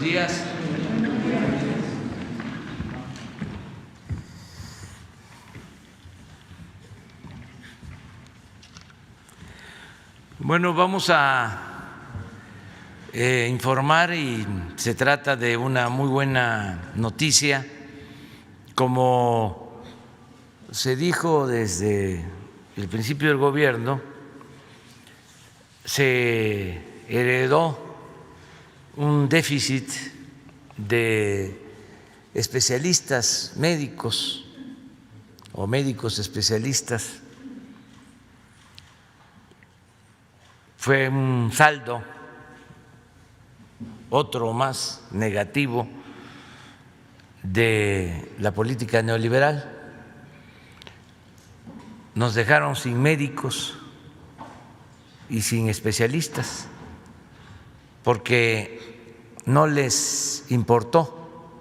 buenos días. Bueno, vamos a informar y se trata de una muy buena noticia. Como se dijo desde el principio del gobierno, se heredó un déficit de especialistas médicos o médicos especialistas. Fue un saldo, otro más negativo de la política neoliberal. Nos dejaron sin médicos y sin especialistas porque no les importó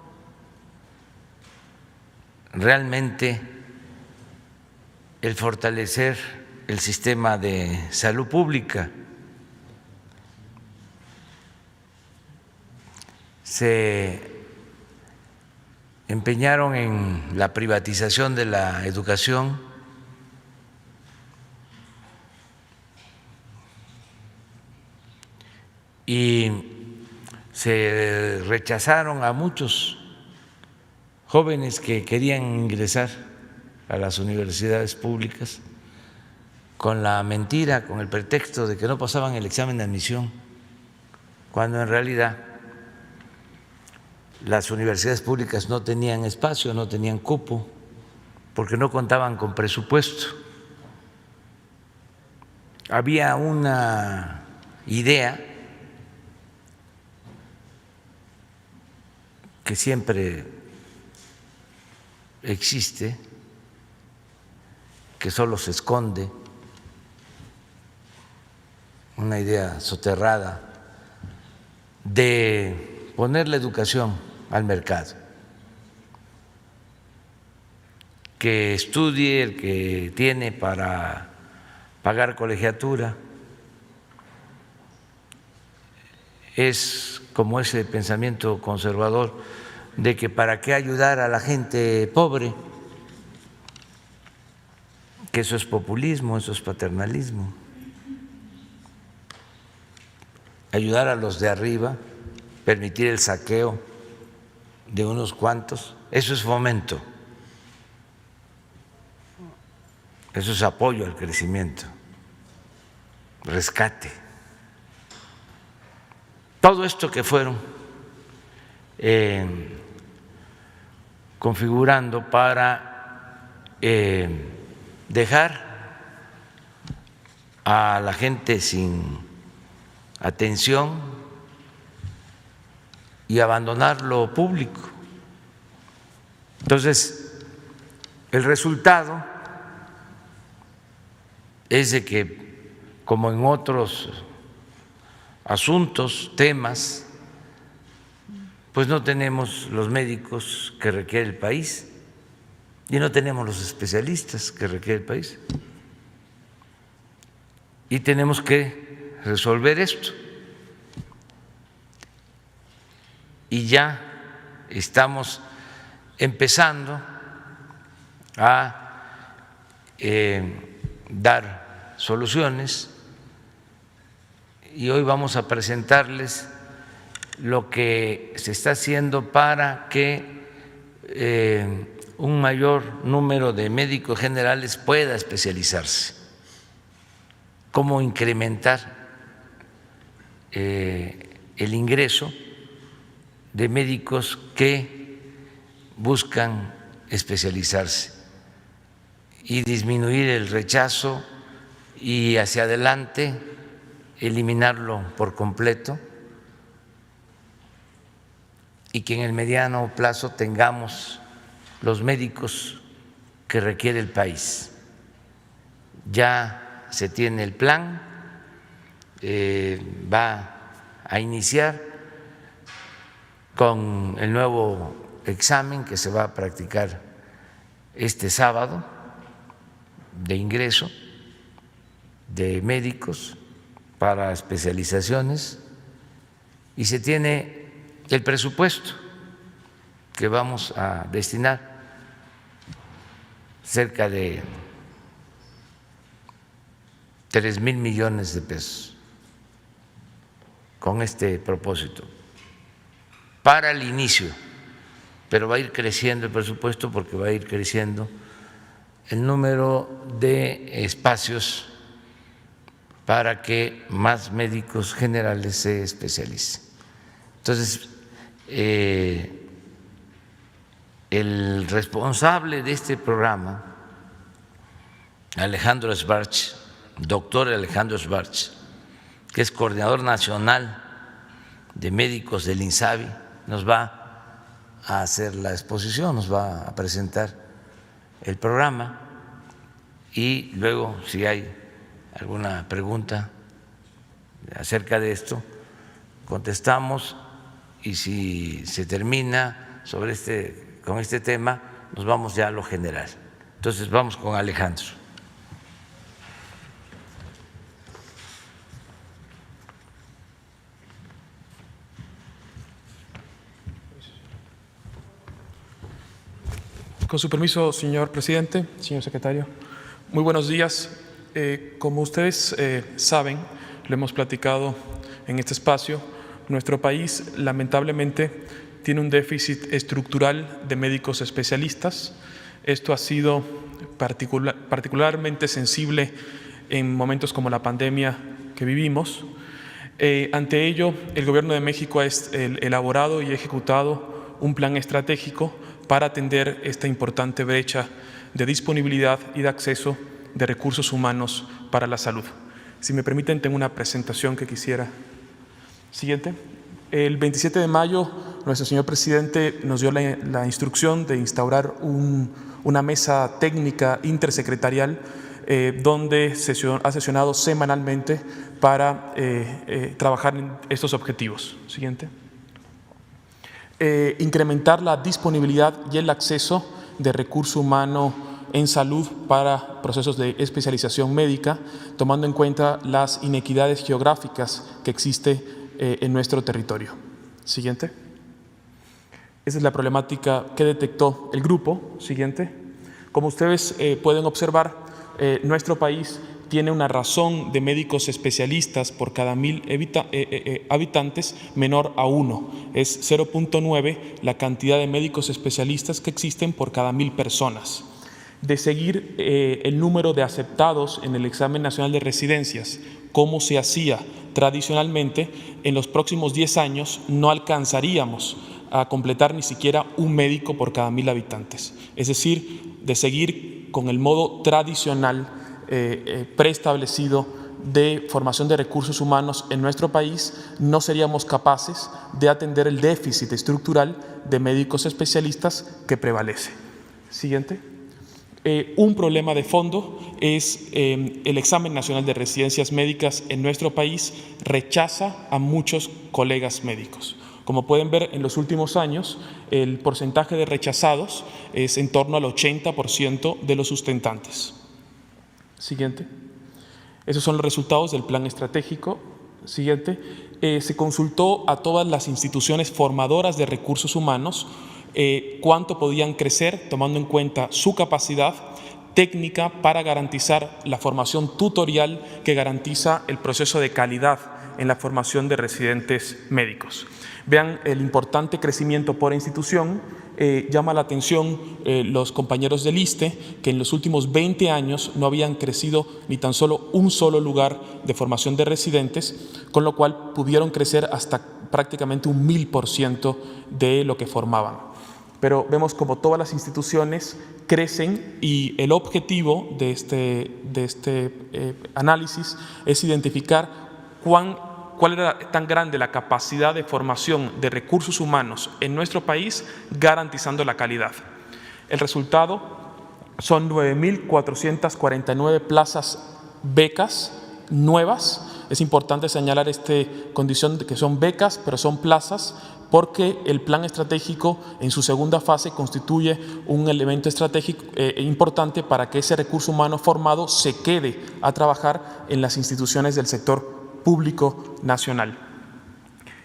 realmente el fortalecer el sistema de salud pública. Se empeñaron en la privatización de la educación, y se rechazaron a muchos jóvenes que querían ingresar a las universidades públicas con la mentira, con el pretexto de que no pasaban el examen de admisión, cuando en realidad las universidades públicas no tenían espacio, no tenían cupo, porque no contaban con presupuesto. Había una idea que siempre existe, que solo se esconde, una idea soterrada de poner la educación al mercado, que estudie el que tiene para pagar colegiatura. Es como ese pensamiento conservador de que para qué ayudar a la gente pobre, que eso es populismo, eso es paternalismo. Ayudar a los de arriba, permitir el saqueo de unos cuantos, eso es fomento, eso es apoyo al crecimiento, rescate. Todo esto que fueron configurando para dejar a la gente sin atención y abandonar lo público. Entonces, el resultado es de que, como en otros asuntos, temas, pues no tenemos los médicos que requiere el país y no tenemos los especialistas que requiere el país. Y tenemos que resolver esto. Y ya estamos empezando a dar soluciones y hoy vamos a presentarles lo que se está haciendo para que un mayor número de médicos generales pueda especializarse, cómo incrementar el ingreso de médicos que buscan especializarse y disminuir el rechazo y hacia adelante eliminarlo por completo, y que en el mediano plazo tengamos los médicos que requiere el país. Ya se tiene el plan, va a iniciar con el nuevo examen que se va a practicar este sábado de ingreso de médicos para especializaciones, y se tiene el presupuesto que vamos a destinar, cerca de 3,000 millones de pesos con este propósito para el inicio, pero va a ir creciendo el presupuesto porque va a ir creciendo el número de espacios para que más médicos generales se especialicen. Entonces, el responsable de este programa, Alejandro Schwartz, doctor Alejandro Schwartz, que es coordinador nacional de médicos del INSABI, nos va a hacer la exposición, nos va a presentar el programa y luego, si hay alguna pregunta acerca de esto, contestamos, y si se termina con este tema, nos vamos ya a lo general. Entonces vamos con Alejandro. Con su permiso, señor presidente, señor secretario. Muy buenos días. Como ustedes saben, lo hemos platicado en este espacio, nuestro país lamentablemente tiene un déficit estructural de médicos especialistas. Esto ha sido particularmente sensible en momentos como la pandemia que vivimos. Ante ello, el Gobierno de México ha elaborado y ejecutado un plan estratégico para atender esta importante brecha de disponibilidad y de acceso de recursos humanos para la salud. Si me permiten, tengo una presentación que quisiera. Siguiente. El 27 de mayo, nuestro señor presidente nos dio la instrucción de instaurar una mesa técnica intersecretarial donde ha sesionado semanalmente para trabajar en estos objetivos. Siguiente. Incrementar la disponibilidad y el acceso de recurso humano en salud para procesos de especialización médica, tomando en cuenta las inequidades geográficas que existen en nuestro territorio. Siguiente. Esa es la problemática que detectó el grupo. Siguiente. Como ustedes pueden observar, nuestro país tiene una razón de médicos especialistas por cada 1,000 habitantes menor a 1. Es 0,9 la cantidad de médicos especialistas que existen por cada 1,000 personas. De seguir el número de aceptados en el examen nacional de residencias, como se hacía tradicionalmente, en los próximos 10 años no alcanzaríamos a completar ni siquiera un médico por cada 1,000 habitantes. Es decir, de seguir con el modo tradicional preestablecido de formación de recursos humanos en nuestro país, no seríamos capaces de atender el déficit estructural de médicos especialistas que prevalece. Siguiente. Un problema de fondo es el examen nacional de residencias médicas en nuestro país rechaza a muchos colegas médicos. Como pueden ver, en los últimos años el porcentaje de rechazados es en torno al 80% de los sustentantes. Siguiente. Esos son los resultados del plan estratégico. Siguiente. Se consultó a todas las instituciones formadoras de recursos humanos cuánto podían crecer, tomando en cuenta su capacidad técnica para garantizar la formación tutorial que garantiza el proceso de calidad en la formación de residentes médicos. Vean el importante crecimiento por institución. Llama la atención los compañeros del ISSSTE que en los últimos 20 años no habían crecido ni tan solo un solo lugar de formación de residentes, con lo cual pudieron crecer hasta prácticamente un 1000% de lo que formaban. Pero vemos como todas las instituciones crecen y el objetivo de este análisis es identificar cuál era tan grande la capacidad de formación de recursos humanos en nuestro país, garantizando la calidad. El resultado son 9,449 plazas becas nuevas. Es importante señalar esta condición de que son becas, pero son plazas, porque el plan estratégico en su segunda fase constituye un elemento estratégico importante para que ese recurso humano formado se quede a trabajar en las instituciones del sector público nacional.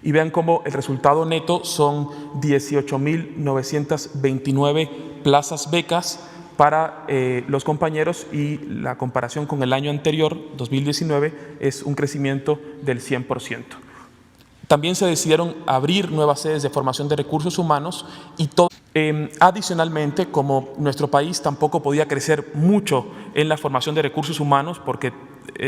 Y vean cómo el resultado neto son 18.929 plazas becas para los compañeros, y la comparación con el año anterior, 2019, es un crecimiento del 100%. También se decidieron abrir nuevas sedes de formación de recursos humanos y todo. Adicionalmente, como nuestro país tampoco podía crecer mucho en la formación de recursos humanos, porque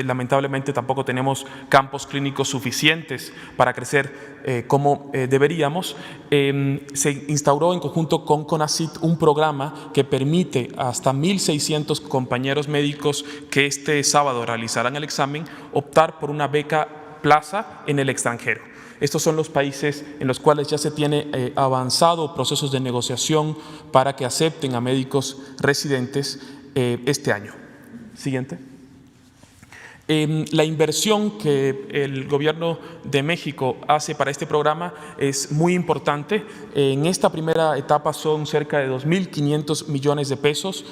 lamentablemente tampoco tenemos campos clínicos suficientes para crecer como deberíamos, se instauró en conjunto con CONACYT un programa que permite a hasta 1.600 compañeros médicos que este sábado realizarán el examen optar por una beca plaza en el extranjero. Estos son los países en los cuales ya se tiene avanzado procesos de negociación para que acepten a médicos residentes este año. Siguiente. La inversión que el Gobierno de México hace para este programa es muy importante. En esta primera etapa son cerca de 2.500 millones de pesos,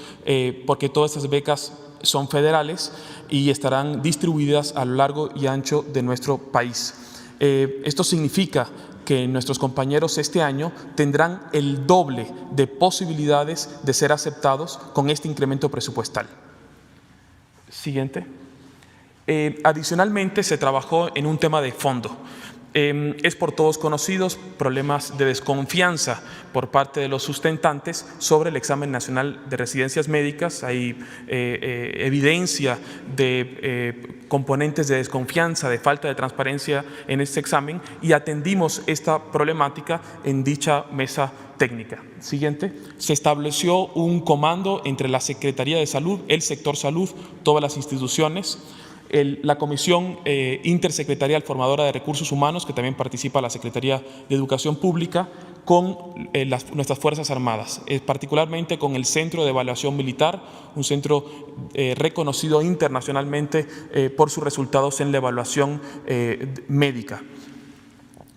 porque todas estas becas son federales y estarán distribuidas a lo largo y ancho de nuestro país. Esto significa que nuestros compañeros este año tendrán el doble de posibilidades de ser aceptados con este incremento presupuestal. Siguiente. Adicionalmente, se trabajó en un tema de fondo. Es por todos conocidos problemas de desconfianza por parte de los sustentantes sobre el examen nacional de residencias médicas. Hay evidencia de componentes de desconfianza, de falta de transparencia en este examen, y atendimos esta problemática en dicha mesa técnica. Siguiente. Se estableció un comando entre la Secretaría de Salud, el sector salud, todas las instituciones, la Comisión Intersecretarial Formadora de Recursos Humanos, que también participa la Secretaría de Educación Pública, con nuestras Fuerzas Armadas, particularmente con el Centro de Evaluación Militar, un centro reconocido internacionalmente por sus resultados en la evaluación médica.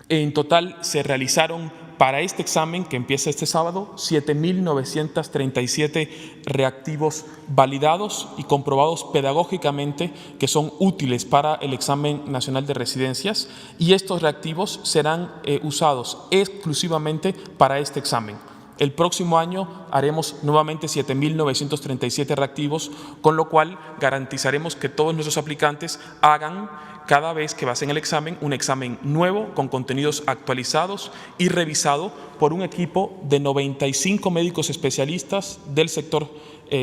En total se realizaron para este examen, que empieza este sábado, 7.937 reactivos validados y comprobados pedagógicamente que son útiles para el examen nacional de residencias, y estos reactivos serán usados exclusivamente para este examen. El próximo año haremos nuevamente 7.937 reactivos, con lo cual garantizaremos que todos nuestros aplicantes hagan, cada vez que hacen el examen, un examen nuevo, con contenidos actualizados y revisado por un equipo de 95 médicos especialistas del sector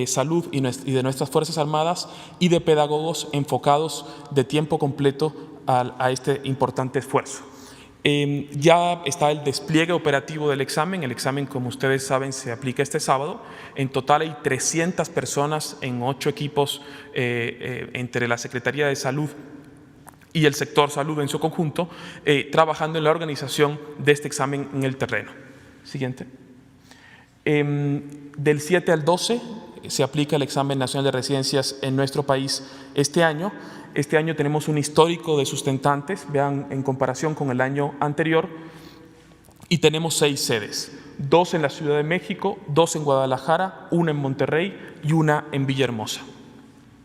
salud y de nuestras Fuerzas Armadas, y de pedagogos enfocados de tiempo completo a este importante esfuerzo. Ya está el despliegue operativo del examen. El examen, como ustedes saben, se aplica este sábado. En total hay 300 personas en 8 equipos entre la Secretaría de Salud y el sector salud en su conjunto, trabajando en la organización de este examen en el terreno. Siguiente. Del 7 al 12 se aplica el examen nacional de residencias en nuestro país este año. Este año tenemos un histórico de sustentantes, vean, en comparación con el año anterior, y tenemos 6 sedes, 2 en la Ciudad de México, 2 en Guadalajara, 1 en Monterrey y 1 en Villahermosa.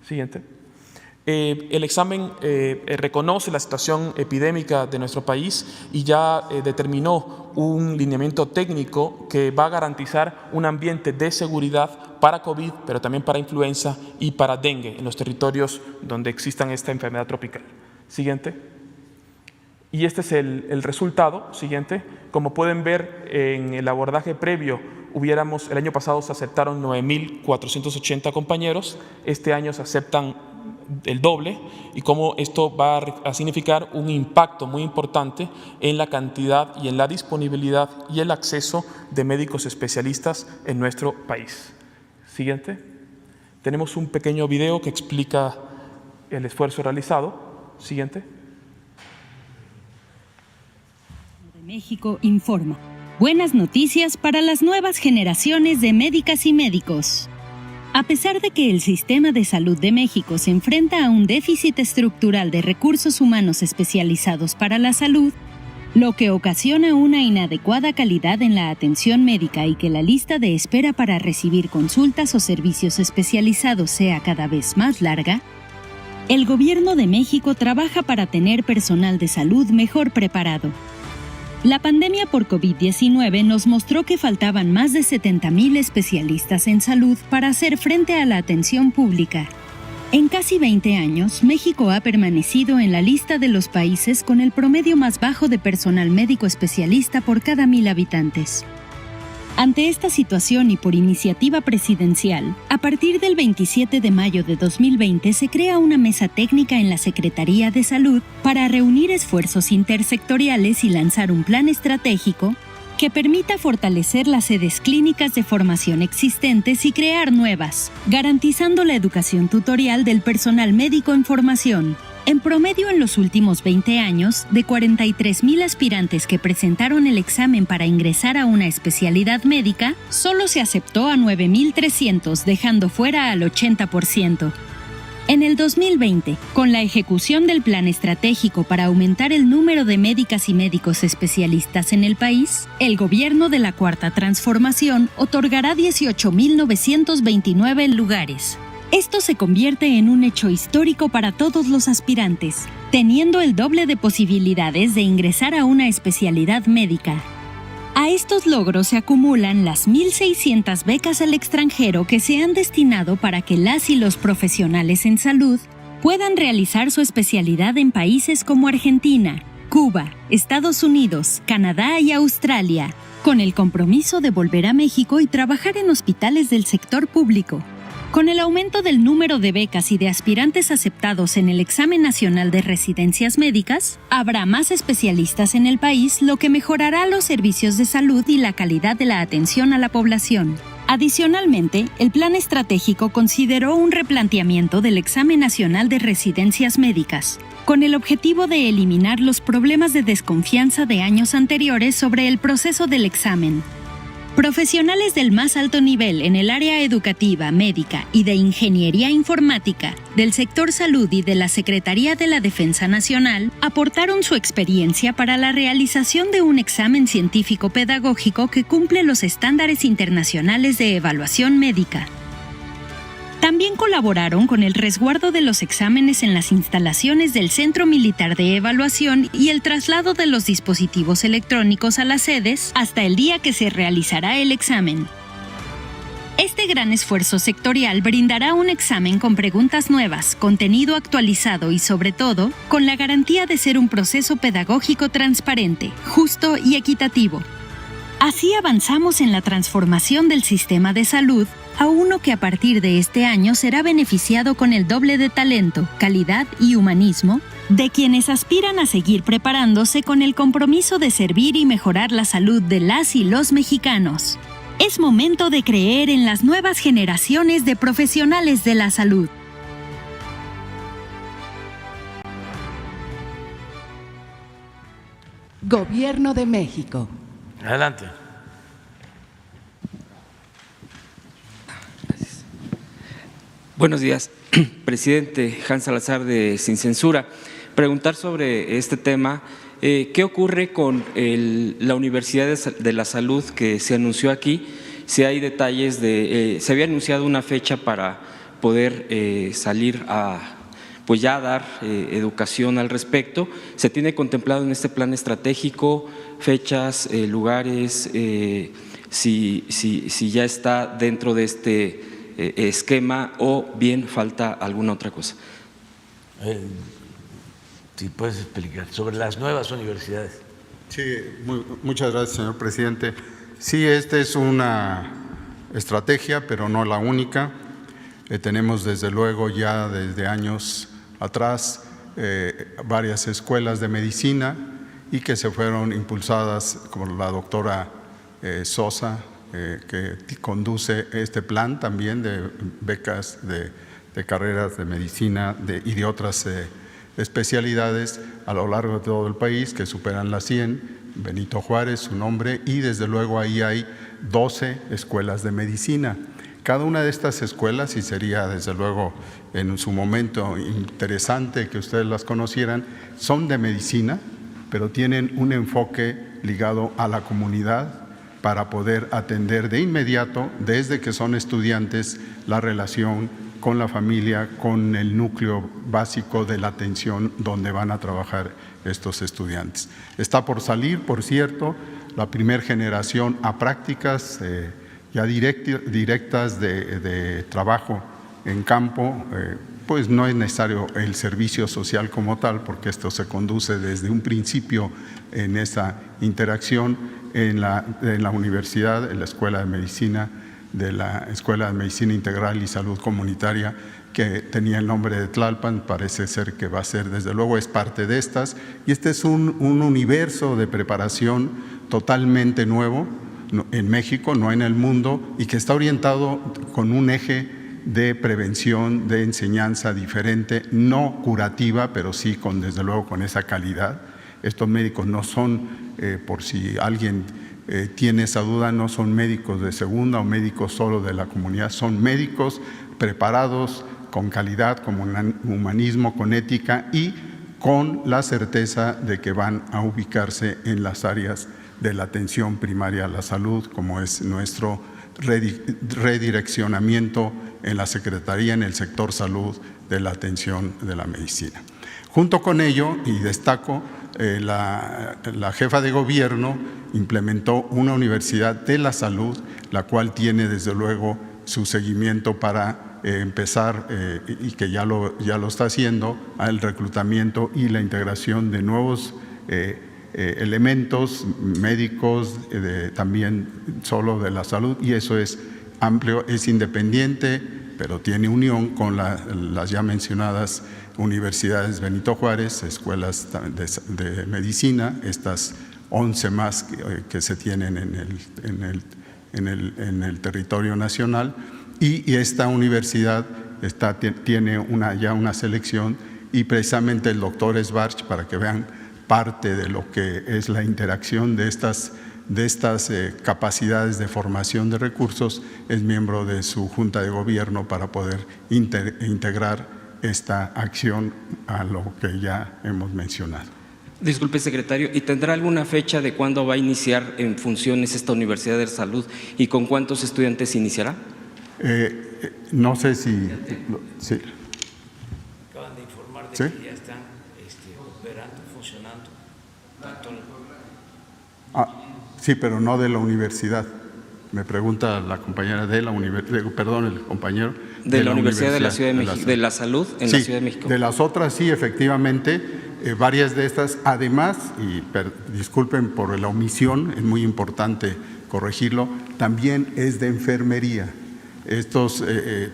Siguiente. El examen reconoce la situación epidémica de nuestro país y ya determinó un lineamiento técnico que va a garantizar un ambiente de seguridad para COVID, pero también para influenza y para dengue en los territorios donde existan esta enfermedad tropical. Siguiente. Y este es el resultado. Siguiente. Como pueden ver, en el abordaje previo el año pasado se aceptaron 9.480 compañeros, este año se aceptan el doble, y cómo esto va a significar un impacto muy importante en la cantidad y en la disponibilidad y el acceso de médicos especialistas en nuestro país. Siguiente. Tenemos un pequeño video que explica el esfuerzo realizado. Siguiente. México informa. Buenas noticias para las nuevas generaciones de médicas y médicos. A pesar de que el sistema de salud de México se enfrenta a un déficit estructural de recursos humanos especializados para la salud, lo que ocasiona una inadecuada calidad en la atención médica y que la lista de espera para recibir consultas o servicios especializados sea cada vez más larga, el Gobierno de México trabaja para tener personal de salud mejor preparado. La pandemia por COVID-19 nos mostró que faltaban más de 70,000 especialistas en salud para hacer frente a la atención pública. En casi 20 años, México ha permanecido en la lista de los países con el promedio más bajo de personal médico especialista por cada 1,000 habitantes. Ante esta situación y por iniciativa presidencial, a partir del 27 de mayo de 2020 se crea una mesa técnica en la Secretaría de Salud para reunir esfuerzos intersectoriales y lanzar un plan estratégico que permita fortalecer las sedes clínicas de formación existentes y crear nuevas, garantizando la educación tutorial del personal médico en formación. En promedio, en los últimos 20 años, de 43,000 aspirantes que presentaron el examen para ingresar a una especialidad médica, solo se aceptó a 9,300, dejando fuera al 80%. En el 2020, con la ejecución del plan estratégico para aumentar el número de médicas y médicos especialistas en el país, el gobierno de la Cuarta Transformación otorgará 18,929 lugares. Esto se convierte en un hecho histórico para todos los aspirantes, teniendo el doble de posibilidades de ingresar a una especialidad médica. A estos logros se acumulan las 1,600 becas al extranjero que se han destinado para que las y los profesionales en salud puedan realizar su especialidad en países como Argentina, Cuba, Estados Unidos, Canadá y Australia, con el compromiso de volver a México y trabajar en hospitales del sector público. Con el aumento del número de becas y de aspirantes aceptados en el Examen Nacional de Residencias Médicas, habrá más especialistas en el país, lo que mejorará los servicios de salud y la calidad de la atención a la población. Adicionalmente, el plan estratégico consideró un replanteamiento del Examen Nacional de Residencias Médicas, con el objetivo de eliminar los problemas de desconfianza de años anteriores sobre el proceso del examen. Profesionales del más alto nivel en el área educativa, médica y de ingeniería informática, del sector salud y de la Secretaría de la Defensa Nacional aportaron su experiencia para la realización de un examen científico-pedagógico que cumple los estándares internacionales de evaluación médica. También colaboraron con el resguardo de los exámenes en las instalaciones del Centro Militar de Evaluación y el traslado de los dispositivos electrónicos a las sedes hasta el día que se realizará el examen. Este gran esfuerzo sectorial brindará un examen con preguntas nuevas, contenido actualizado y, sobre todo, con la garantía de ser un proceso pedagógico transparente, justo y equitativo. Así avanzamos en la transformación del sistema de salud a uno que a partir de este año será beneficiado con el doble de talento, calidad y humanismo de quienes aspiran a seguir preparándose con el compromiso de servir y mejorar la salud de las y los mexicanos. Es momento de creer en las nuevas generaciones de profesionales de la salud. Gobierno de México. Adelante. Buenos días, presidente Hans Salazar de Sin Censura. Preguntar sobre este tema, ¿qué ocurre con la Universidad de la Salud que se anunció aquí? Si hay detalles se había anunciado una fecha para poder salir a pues ya dar educación al respecto. ¿Se tiene contemplado en este plan estratégico fechas, lugares, si ya está dentro de este esquema o bien falta alguna otra cosa? Si puedes explicar sobre las nuevas universidades. Sí, muchas gracias, señor presidente. Sí, esta es una estrategia, pero no la única. Tenemos desde luego ya desde años atrás varias escuelas de medicina y que se fueron impulsadas por la doctora Sosa, que conduce este plan también de becas de carreras de medicina y de otras especialidades a lo largo de todo el país que superan las 100, Benito Juárez, su nombre, y desde luego ahí hay 12 escuelas de medicina. Cada una de estas escuelas, y sería desde luego en su momento interesante que ustedes las conocieran, son de medicina, pero tienen un enfoque ligado a la comunidad para poder atender de inmediato, desde que son estudiantes, la relación con la familia, con el núcleo básico de la atención donde van a trabajar estos estudiantes. Está por salir, por cierto, la primera generación a prácticas ya directas de trabajo en campo. Pues no es necesario el servicio social como tal, porque esto se conduce desde un principio en esa interacción en la universidad, en la Escuela de Medicina, de la Escuela de Medicina Integral y Salud Comunitaria, que tenía el nombre de Tlalpan. Parece ser que va a ser, desde luego, es parte de estas. Y este es un universo de preparación totalmente nuevo en México, no en el mundo, y que está orientado con un eje de prevención, de enseñanza diferente, no curativa, pero sí desde luego con esa calidad. Estos médicos no son, por si alguien tiene esa duda, no son médicos de segunda o médicos solo de la comunidad, son médicos preparados con calidad, con humanismo, con ética y con la certeza de que van a ubicarse en las áreas de la atención primaria a la salud, como es nuestro redireccionamiento en la Secretaría, en el sector salud de la atención de la medicina. Junto con ello, y destaco, la jefa de gobierno implementó una universidad de la salud, la cual tiene desde luego su seguimiento para empezar, y que ya lo está haciendo, al reclutamiento y la integración de nuevos elementos médicos, también solo de la salud, y eso es amplio, es independiente, pero tiene unión con las ya mencionadas universidades Benito Juárez, escuelas de medicina, estas 11 más que se tienen en el territorio nacional, y esta universidad tiene ya una selección, y precisamente el doctor Esbarch, para que vean parte de lo que es la interacción de estas capacidades de formación de recursos, es miembro de su Junta de Gobierno para poder integrar esta acción a lo que ya hemos mencionado. Disculpe, secretario, ¿y tendrá alguna fecha de cuándo va a iniciar en funciones esta Universidad de Salud y con cuántos estudiantes iniciará? No sé si… Sí. Acaban de informar de ¿Sí? que ya están operando, funcionando. Sí, pero no de la universidad. Me pregunta la compañera de la universidad, perdón, el compañero. De la Universidad de la Ciudad de México, de la Salud en la Ciudad de México. De las otras sí, efectivamente, varias de estas, además, y disculpen por la omisión, es muy importante corregirlo, también es de enfermería. Estos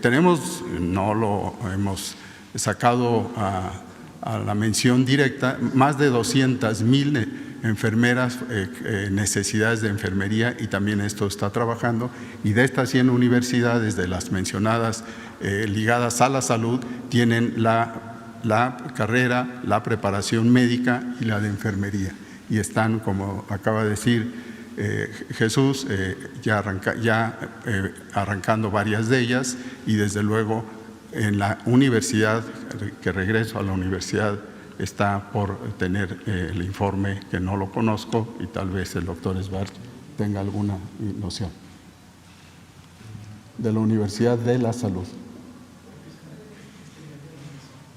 tenemos, no lo hemos sacado a la mención directa, más de 200,000 enfermeras, necesidades de enfermería, y también esto está trabajando, y de estas 100 universidades, de las mencionadas ligadas a la salud, tienen la carrera, la preparación médica y la de enfermería, y están, como acaba de decir Jesús, ya arrancando varias de ellas, y desde luego en la universidad, que regreso a la universidad, está por tener el informe, que no lo conozco, y tal vez el doctor Esbarch tenga alguna noción, de la Universidad de la Salud.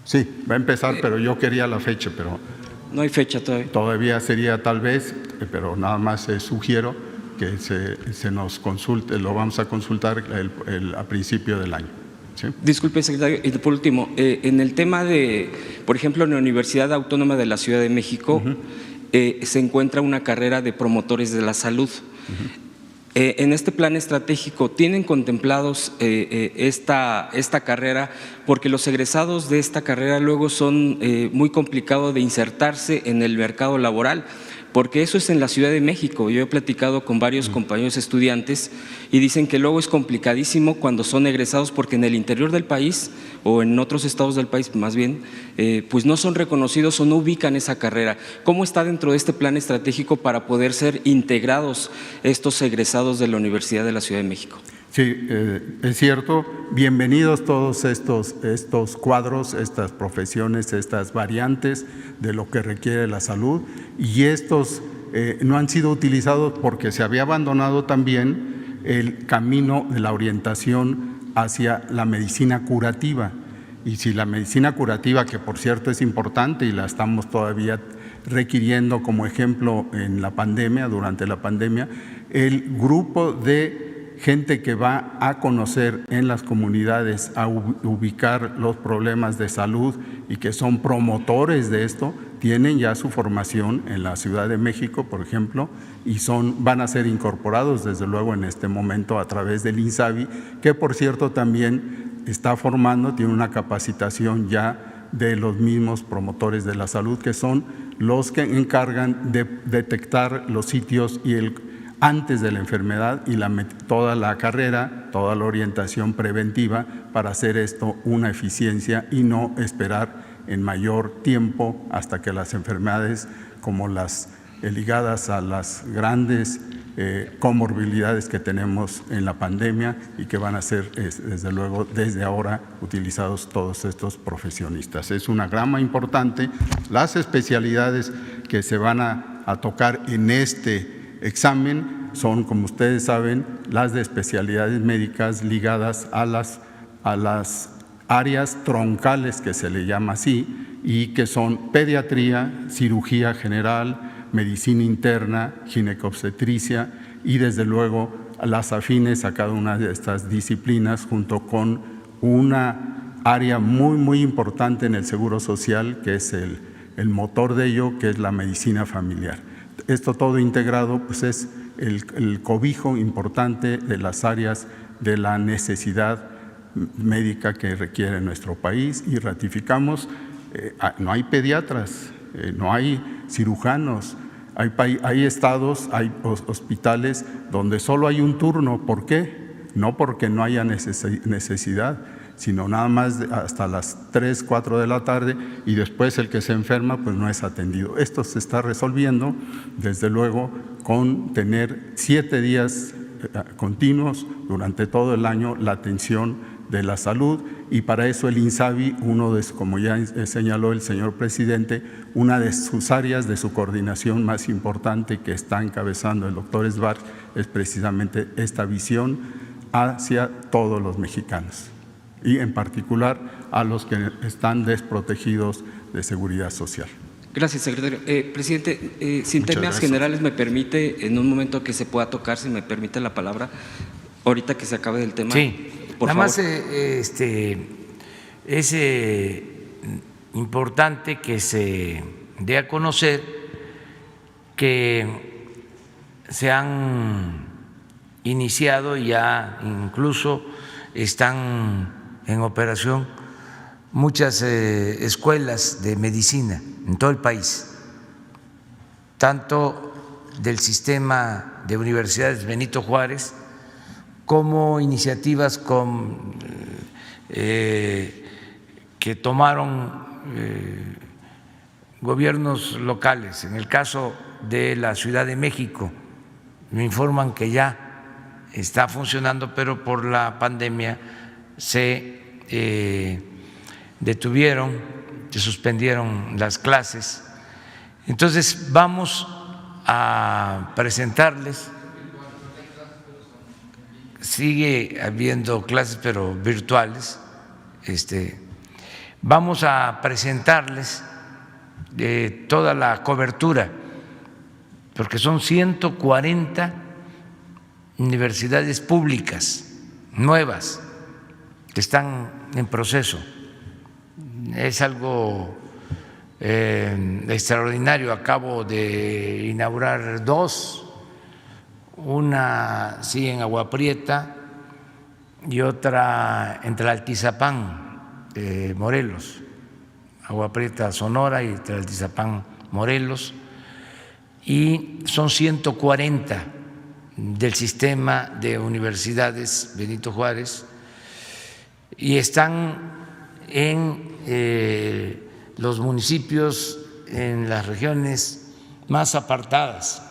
Sí, va a empezar, pero yo quería la fecha, pero… No hay fecha todavía. Todavía sería tal vez, pero nada más sugiero que se nos consulte, lo vamos a consultar a principio del año. ¿Sí? Disculpe, secretario, y por último, en el tema de, por ejemplo, en la Universidad Autónoma de la Ciudad de México, se encuentra una carrera de promotores de la salud. En este plan estratégico, ¿tienen contemplados esta carrera? Porque los egresados de esta carrera luego son muy complicados de insertarse en el mercado laboral, porque eso es en la Ciudad de México. Yo he platicado con varios compañeros estudiantes y dicen que luego es complicadísimo cuando son egresados, porque en el interior del país o en otros estados del país más bien, pues no son reconocidos o no ubican esa carrera. ¿Cómo está dentro de este plan estratégico para poder ser integrados estos egresados de la Universidad de la Ciudad de México? Sí, es cierto. Bienvenidos todos estos cuadros, estas profesiones, estas variantes de lo que requiere la salud, y estos no han sido utilizados porque se había abandonado también el camino de la orientación hacia la medicina curativa. Y si la medicina curativa, que por cierto es importante y la estamos todavía requiriendo como ejemplo en la pandemia, durante la pandemia, el grupo de gente que va a conocer en las comunidades, a ubicar los problemas de salud y que son promotores de esto, tienen ya su formación en la Ciudad de México, por ejemplo, y van a ser incorporados desde luego en este momento a través del INSABI, que por cierto también está formando, tiene una capacitación ya de los mismos promotores de la salud, que son los que encargan de detectar los sitios y antes de la enfermedad y toda la carrera, toda la orientación preventiva para hacer esto una eficiencia y no esperar en mayor tiempo hasta que las enfermedades como las ligadas a las grandes comorbilidades que tenemos en la pandemia y que van a ser desde luego desde ahora utilizados todos estos profesionistas. Es una grama importante. Las especialidades que se van a tocar en este examen son, como ustedes saben, las de especialidades médicas ligadas a las áreas troncales, que se le llama así, y que son pediatría, cirugía general, medicina interna, ginecobstetricia y desde luego las afines a cada una de estas disciplinas, junto con una área muy, muy importante en el Seguro Social, que es el motor de ello, que es la medicina familiar. Esto todo integrado pues es el cobijo importante de las áreas de la necesidad médica que requiere nuestro país, y ratificamos, no hay pediatras, no hay cirujanos, hay estados, hay hospitales donde solo hay un turno. ¿Por qué? No porque no haya necesidad, sino nada más hasta las 3, 4 de la tarde, y después el que se enferma pues no es atendido. Esto se está resolviendo desde luego con tener 7 días continuos durante todo el año la atención de la salud, y para eso el INSABI, como ya señaló el señor presidente, una de sus áreas de su coordinación más importante que está encabezando el doctor Esbar es precisamente esta visión hacia todos los mexicanos y en particular a los que están desprotegidos de seguridad social. Gracias, secretario. Presidente, sin temas generales, me permite, en un momento que se pueda tocar, si me permite la palabra, ahorita que se acabe del tema. Sí, por nada favor. más es importante que se dé a conocer que se han iniciado y ya incluso están en operación muchas escuelas de medicina en todo el país, tanto del sistema de universidades Benito Juárez como iniciativas que tomaron gobiernos locales. En el caso de la Ciudad de México, me informan que ya está funcionando, pero por la pandemia se detuvieron, se suspendieron las clases. Entonces vamos a presentarles, sigue habiendo clases pero virtuales, vamos a presentarles toda la cobertura, porque son 140 universidades públicas nuevas que están en proceso. Es algo extraordinario. Acabo de inaugurar 2, una sí en Agua Prieta y otra en Tlaltizapán, Morelos, Agua Prieta, Sonora, y Tlaltizapán, Morelos, y son 140 del sistema de universidades Benito Juárez, y están en los municipios, en las regiones más apartadas.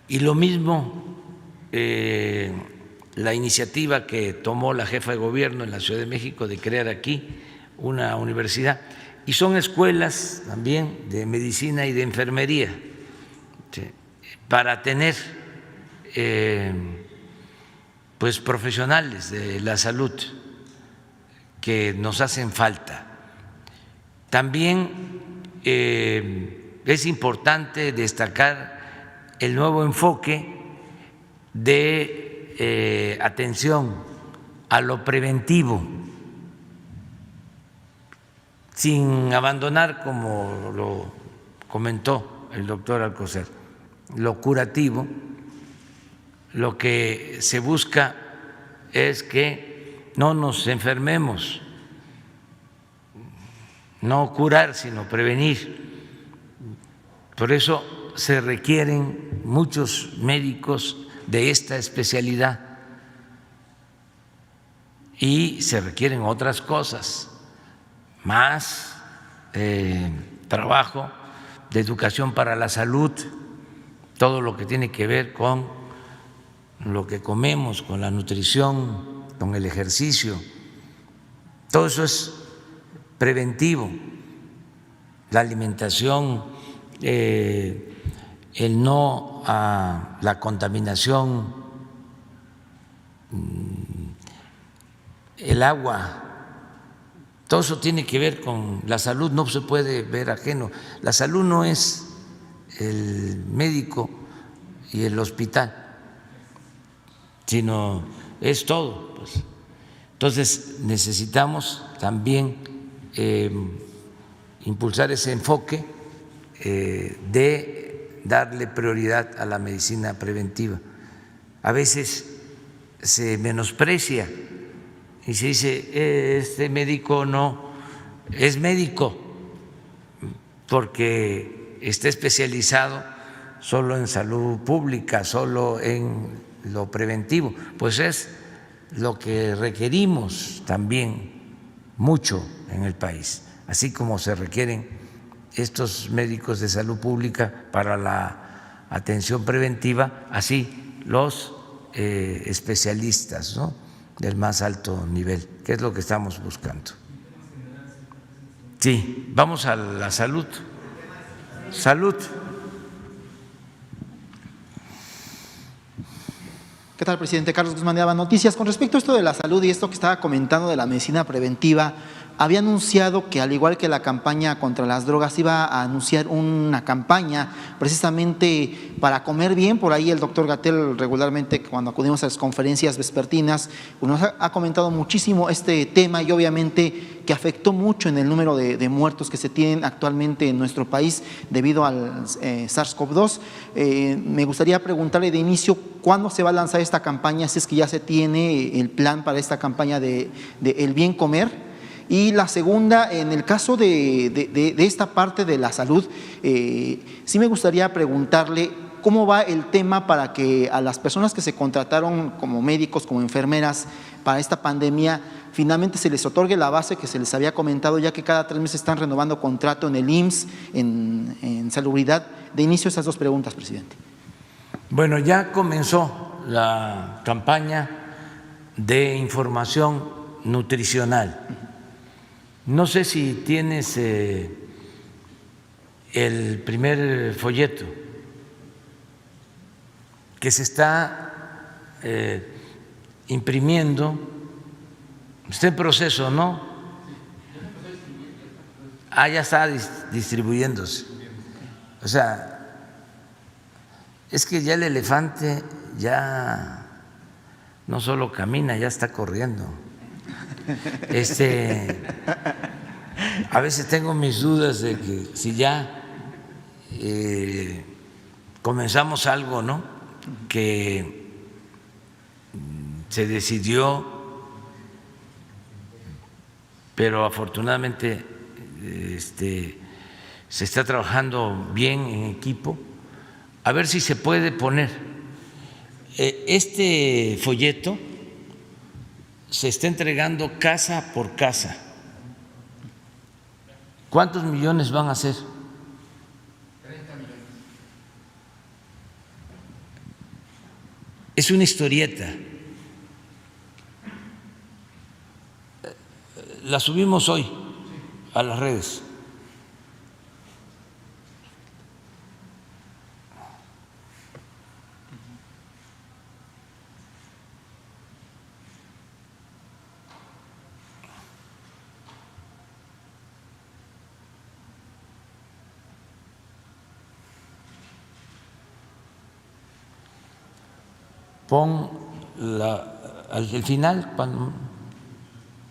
Y lo mismo la iniciativa que tomó la jefa de gobierno en la Ciudad de México de crear aquí una universidad, y son escuelas también de medicina y de enfermería, ¿sí?, para tener pues profesionales de la salud que nos hacen falta. También es importante destacar el nuevo enfoque de atención a lo preventivo, sin abandonar, como lo comentó el doctor Alcocer, lo curativo. Lo que se busca es que no nos enfermemos, no curar, sino prevenir. Por eso se requieren muchos médicos de esta especialidad y se requieren otras cosas, más trabajo de educación para la salud, todo lo que tiene que ver con lo que comemos, con la nutrición, con el ejercicio. Todo eso es preventivo, la alimentación, el no a la contaminación, el agua. Todo eso tiene que ver con la salud, no se puede ver ajeno. La salud no es el médico y el hospital, sino es todo, pues. Entonces necesitamos también impulsar ese enfoque de darle prioridad a la medicina preventiva. A veces se menosprecia y se dice, este médico no es médico porque está especializado solo en salud pública, solo en lo preventivo. Pues es lo que requerimos también mucho en el país, así como se requieren estos médicos de salud pública para la atención preventiva, así los especialistas, ¿no?, del más alto nivel, que es lo que estamos buscando. Sí, vamos a la salud. Salud. ¿Qué tal, presidente? Carlos Guzmán de Aba Noticias. Con respecto a esto de la salud y esto que estaba comentando de la medicina preventiva, había anunciado que, al igual que la campaña contra las drogas, iba a anunciar una campaña precisamente para comer bien. Por ahí el doctor Gatell, regularmente cuando acudimos a las conferencias vespertinas, nos ha comentado muchísimo este tema y obviamente que afectó mucho en el número de muertos que se tienen actualmente en nuestro país debido al SARS-CoV-2. Me gustaría preguntarle de inicio, ¿cuándo se va a lanzar esta campaña? Si es que ya se tiene el plan para esta campaña de El Bien Comer. Y la segunda, en el caso de esta parte de la salud, sí me gustaría preguntarle cómo va el tema para que a las personas que se contrataron como médicos, como enfermeras para esta pandemia, finalmente se les otorgue la base que se les había comentado, ya que cada 3 meses están renovando contrato en el IMSS, en salubridad. De inicio, esas 2 preguntas, presidente. Bueno, ya comenzó la campaña de información nutricional. No sé si tienes el primer folleto que se está imprimiendo, está en proceso, ¿no? Ya está distribuyéndose. O sea, es que ya el elefante ya no solo camina, ya está corriendo. A veces tengo mis dudas de que si ya comenzamos algo, ¿no?, que se decidió, pero afortunadamente se está trabajando bien en equipo, a ver si se puede poner este folleto. Se está entregando casa por casa. ¿Cuántos millones van a ser? 30 millones. Es una historieta. La subimos hoy a las redes. pon al final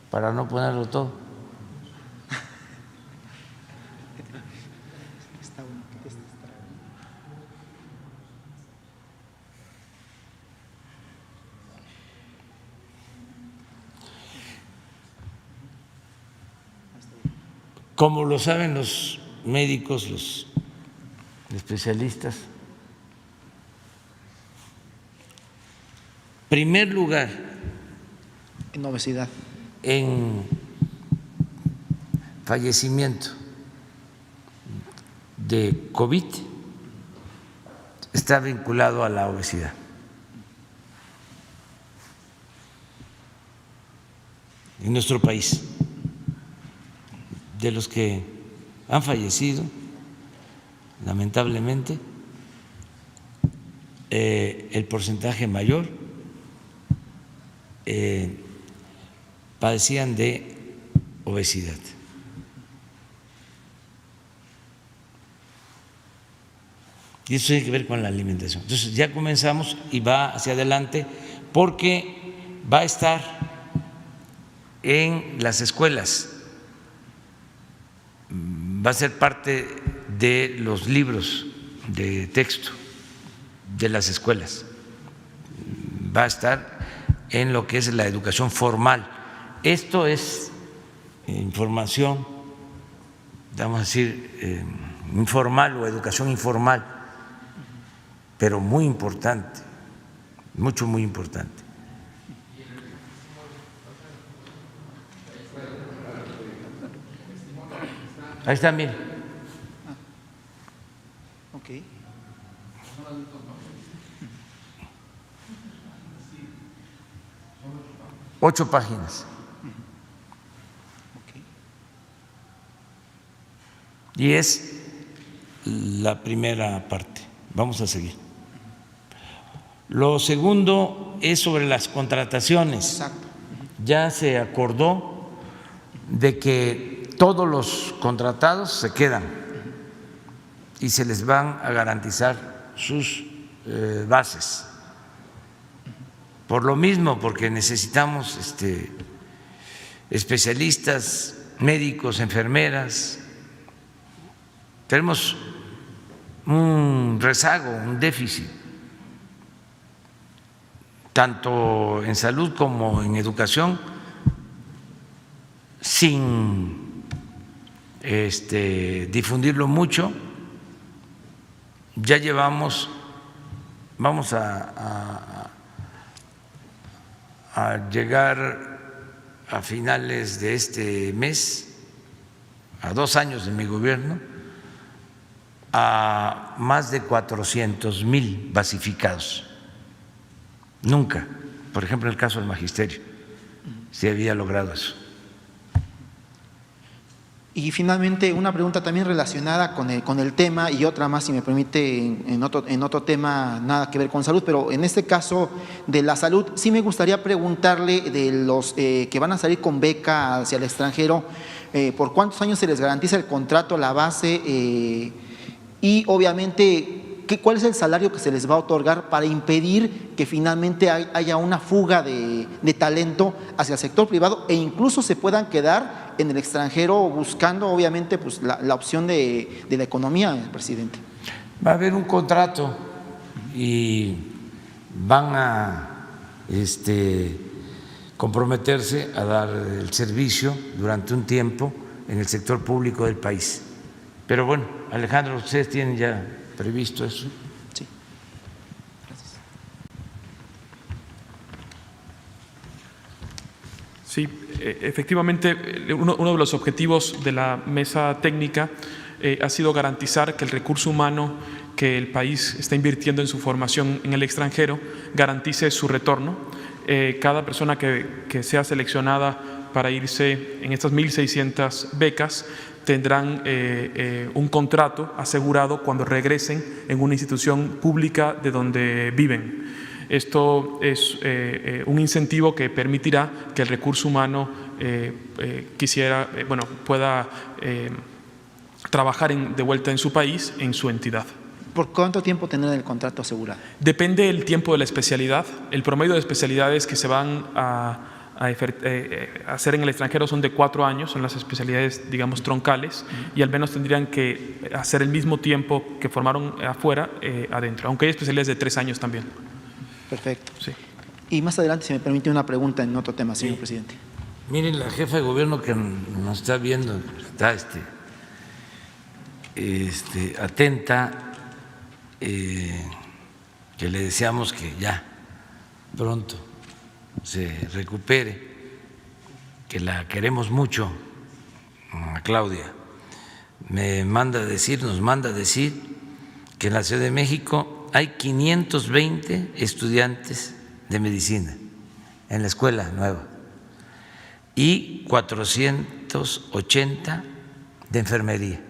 para no ponerlo todo. Como lo saben los médicos, los especialistas, primer lugar en obesidad, en fallecimiento de COVID está vinculado a la obesidad. En nuestro país, de los que han fallecido, lamentablemente, el porcentaje mayor padecían de obesidad. Y eso tiene que ver con la alimentación. Entonces ya comenzamos y va hacia adelante porque va a estar en las escuelas, va a ser parte de los libros de texto de las escuelas, va a estar en lo que es la educación formal. Esto es información, vamos a decir, informal o educación informal, pero muy importante, muy importante. Ahí está, mire. Ok. 8 páginas. Y es la primera parte. Vamos a seguir. Lo segundo es sobre las contrataciones. Exacto. Ya se acordó de que todos los contratados se quedan y se les van a garantizar sus bases. Por lo mismo, porque necesitamos especialistas, médicos, enfermeras. Tenemos un rezago, un déficit, tanto en salud como en educación, sin difundirlo mucho. Ya llevamos, vamos a llegar a finales de este mes, a 2 años de mi gobierno, a más de 400,000 basificados. Nunca, por ejemplo, en el caso del magisterio, se había logrado eso. Y finalmente una pregunta también relacionada con el tema y otra más, si me permite, en otro tema nada que ver con salud, pero en este caso de la salud, sí me gustaría preguntarle de los que van a salir con beca hacia el extranjero, ¿por cuántos años se les garantiza el contrato, la base? Y obviamente, ¿cuál es el salario que se les va a otorgar para impedir que finalmente haya una fuga de talento hacia el sector privado e incluso se puedan quedar en el extranjero buscando obviamente pues, la opción de la economía, presidente? Va a haber un contrato y van a comprometerse a dar el servicio durante un tiempo en el sector público del país. Pero bueno, Alejandro, ustedes tienen ya previsto eso. Sí. Gracias. Sí, efectivamente, uno de los objetivos de la mesa técnica ha sido garantizar que el recurso humano que el país está invirtiendo en su formación en el extranjero garantice su retorno. Cada persona que sea seleccionada para irse en estas 1.600 becas tendrán un contrato asegurado cuando regresen en una institución pública de donde viven. Esto es un incentivo que permitirá que el recurso humano pueda trabajar de vuelta en su país, en su entidad. ¿Por cuánto tiempo tendrán el contrato asegurado? Depende del tiempo de la especialidad. El promedio de especialidades que se van a hacer en el extranjero son de 4 años, son las especialidades, digamos, troncales, y al menos tendrían que hacer el mismo tiempo que formaron afuera, adentro, aunque hay especialidades de 3 años también. Perfecto. Sí. Y más adelante, si me permite una pregunta en otro tema, señor presidente. Miren, la jefa de gobierno que nos está viendo está atenta, que le deseamos que ya pronto se recupere, que la queremos mucho, a Claudia. Nos manda a decir que en la Ciudad de México hay 520 estudiantes de medicina en la escuela nueva y 480 de enfermería.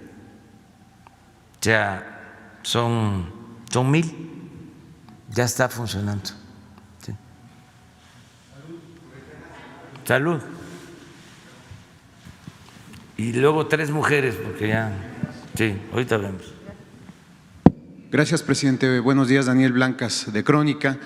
O sea, son 1,000, ya está funcionando. ¿Sí? Salud. Y luego 3 mujeres, porque ya, sí, ahorita vemos. Gracias, presidente. Buenos días, Daniel Blancas, de Crónica.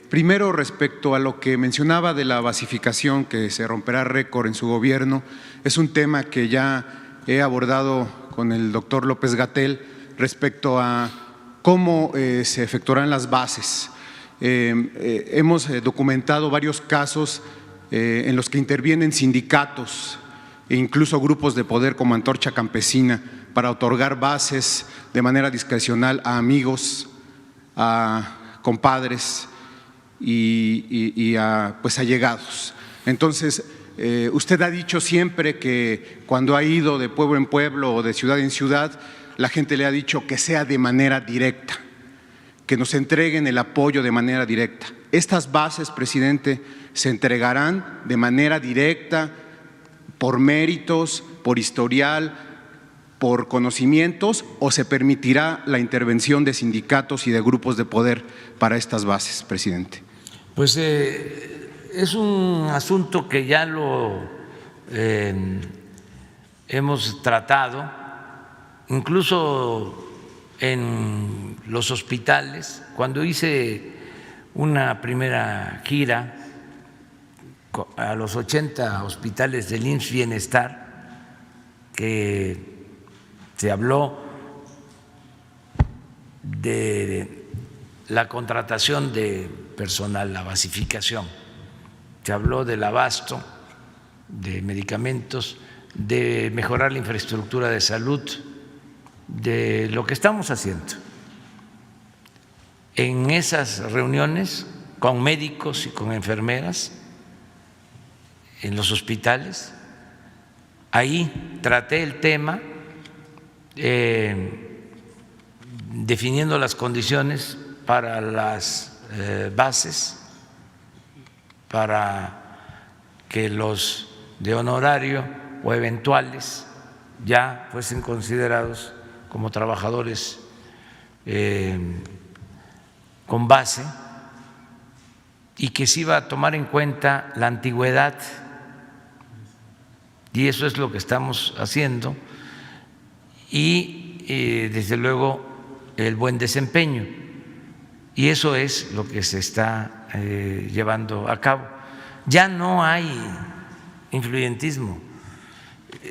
Primero, respecto a lo que mencionaba de la basificación, que se romperá récord en su gobierno, es un tema que ya he abordado con el doctor López-Gatell respecto a cómo se efectuarán las bases. Hemos documentado varios casos en los que intervienen sindicatos e incluso grupos de poder como Antorcha Campesina para otorgar bases de manera discrecional a amigos, a compadres y a allegados. Entonces, usted ha dicho siempre que cuando ha ido de pueblo en pueblo o de ciudad en ciudad, la gente le ha dicho que sea de manera directa, que nos entreguen el apoyo de manera directa. Estas bases, presidente, se entregarán de manera directa por méritos, por historial, por conocimientos, o se permitirá la intervención de sindicatos y de grupos de poder para estas bases, presidente. Pues es un asunto que ya lo hemos tratado, incluso en los hospitales. Cuando hice una primera gira a los 80 hospitales del IMSS Bienestar, que se habló de la contratación de personal, la basificación, se habló del abasto de medicamentos, de mejorar la infraestructura de salud, de lo que estamos haciendo. En esas reuniones con médicos y con enfermeras en los hospitales, ahí traté el tema, definiendo las condiciones para las bases, para que los de honorario o eventuales ya fuesen considerados como trabajadores con base, y que se iba a tomar en cuenta la antigüedad, y eso es lo que estamos haciendo, y desde luego el buen desempeño, y eso es lo que se está llevando a cabo. Ya no hay influyentismo,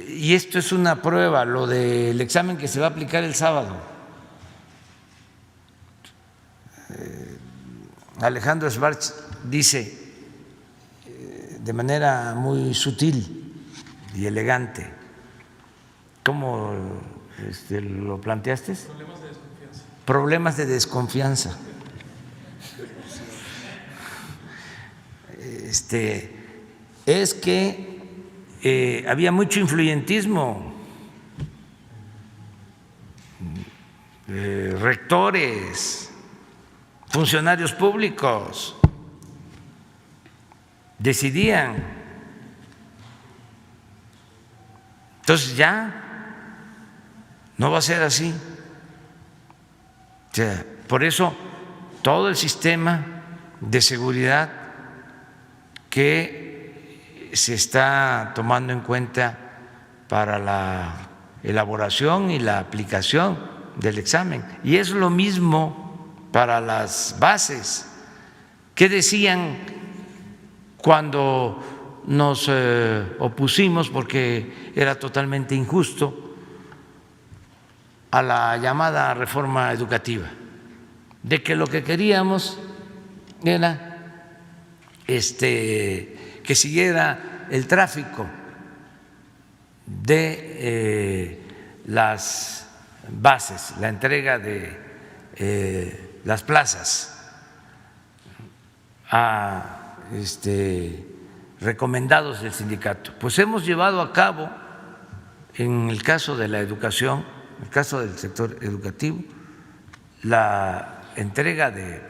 y esto es una prueba, lo del examen que se va a aplicar el sábado. Alejandro Schwartz dice de manera muy sutil y elegante, ¿cómo lo planteaste? Problemas de desconfianza. Es que había mucho influyentismo, rectores, funcionarios públicos decidían. Entonces ya no va a ser así. O sea, por eso todo el sistema de seguridad que se está tomando en cuenta para la elaboración y la aplicación del examen. Y es lo mismo para las bases. ¿Qué decían cuando nos opusimos, porque era totalmente injusto, a la llamada reforma educativa? De que lo que queríamos era que siguiera el tráfico de las bases, la entrega de las plazas a recomendados del sindicato. Pues hemos llevado a cabo, en el caso de la educación, en el caso del sector educativo, la entrega de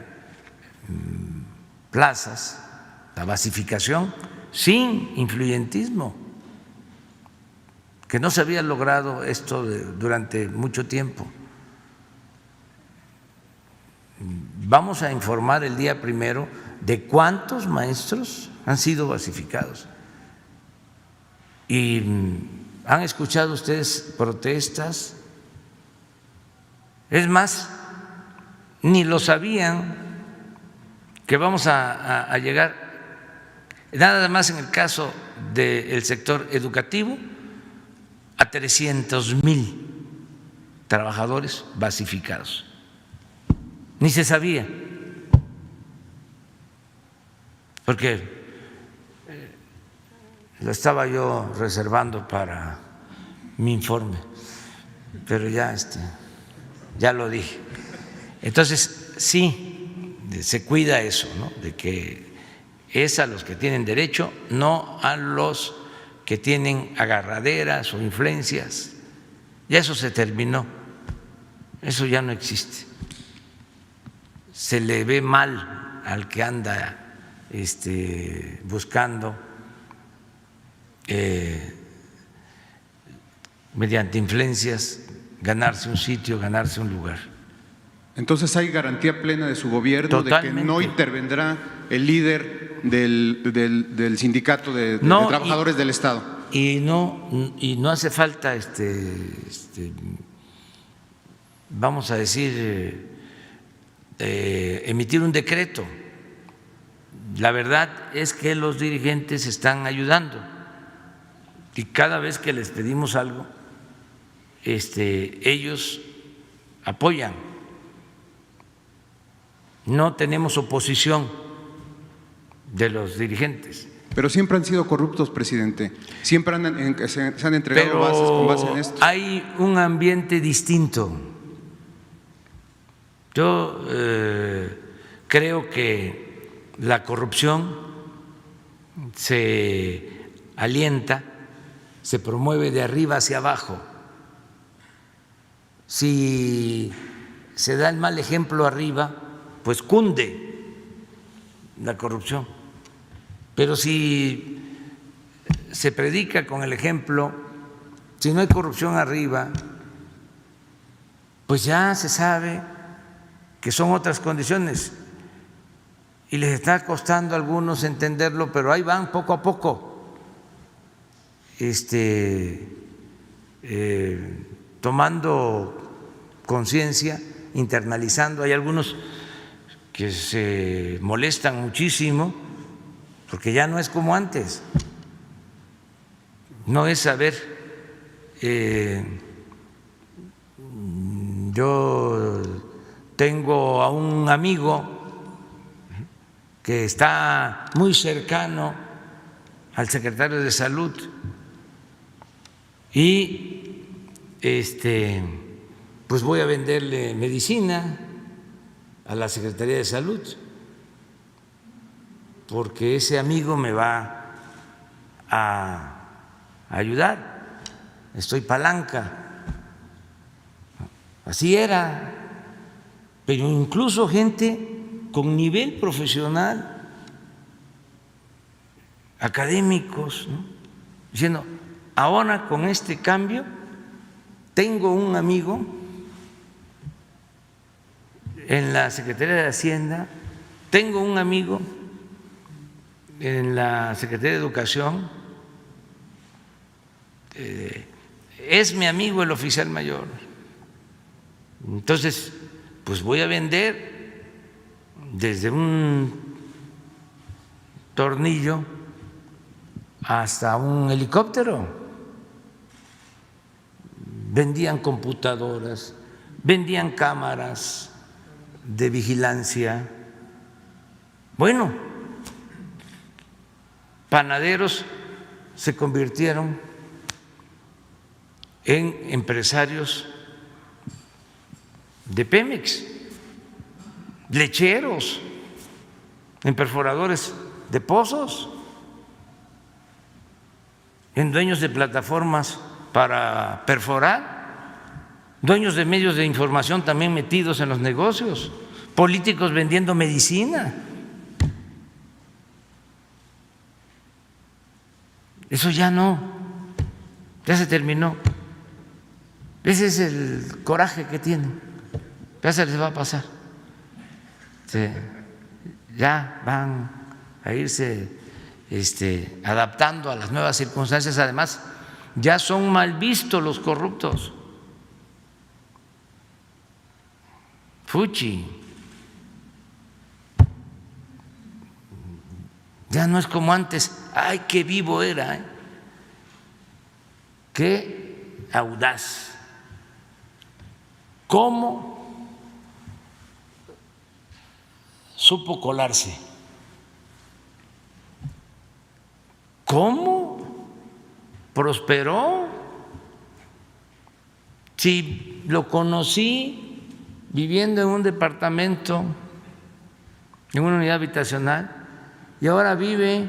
plazas, la basificación, sin influyentismo, que no se había logrado esto durante mucho tiempo. Vamos a informar el día 1 de cuántos maestros han sido basificados. ¿Y han escuchado ustedes protestas? Es más, ni lo sabían que vamos a llegar, nada más en el caso del sector educativo, a 300,000 trabajadores basificados. Ni se sabía, porque lo estaba yo reservando para mi informe, pero ya lo dije. Entonces, sí, se cuida eso, ¿no? De que es a los que tienen derecho, no a los que tienen agarraderas o influencias. Ya eso se terminó, eso ya no existe. Se le ve mal al que anda buscando mediante influencias ganarse un sitio, ganarse un lugar. Entonces hay garantía plena de su gobierno. Totalmente. De que no intervendrá el líder del sindicato de trabajadores del Estado. Y no hace falta vamos a decir emitir un decreto. La verdad es que los dirigentes están ayudando y cada vez que les pedimos algo, ellos apoyan. No tenemos oposición de los dirigentes. Pero siempre han sido corruptos, presidente. Siempre se han entregado bases con base en esto. Hay un ambiente distinto. Yo creo que la corrupción se alienta, se promueve de arriba hacia abajo. Si se da el mal ejemplo arriba, pues cunde la corrupción. Pero si se predica con el ejemplo, si no hay corrupción arriba, pues ya se sabe que son otras condiciones y les está costando a algunos entenderlo, pero ahí van poco a poco tomando conciencia, internalizando. Hay algunos que se molestan muchísimo porque ya no es como antes, no es saber, yo tengo a un amigo que está muy cercano al secretario de Salud y pues voy a venderle medicina a la Secretaría de Salud porque ese amigo me va a ayudar, estoy palanca. Así era, pero incluso gente con nivel profesional, académicos, ¿no? Diciendo, ahora con este cambio tengo un amigo en la Secretaría de Hacienda, tengo un amigo en la Secretaría de Educación, es mi amigo el oficial mayor. Entonces, pues voy a vender desde un tornillo hasta un helicóptero. Vendían computadoras, vendían cámaras de vigilancia. Bueno, panaderos se convirtieron en empresarios de Pemex, lecheros en perforadores de pozos, en dueños de plataformas para perforar, dueños de medios de información también metidos en los negocios, políticos vendiendo medicina. Eso ya no, ya se terminó. Ese es el coraje que tienen. Ya se les va a pasar. Ya van a irse adaptando a las nuevas circunstancias. Además, ya son mal vistos los corruptos. Fuchi. Ya no es como antes. ¡Ay, qué vivo era! ¡Qué audaz! ¿Cómo supo colarse? ¿Cómo prosperó? Si lo conocí viviendo en un departamento, en una unidad habitacional, y ahora vive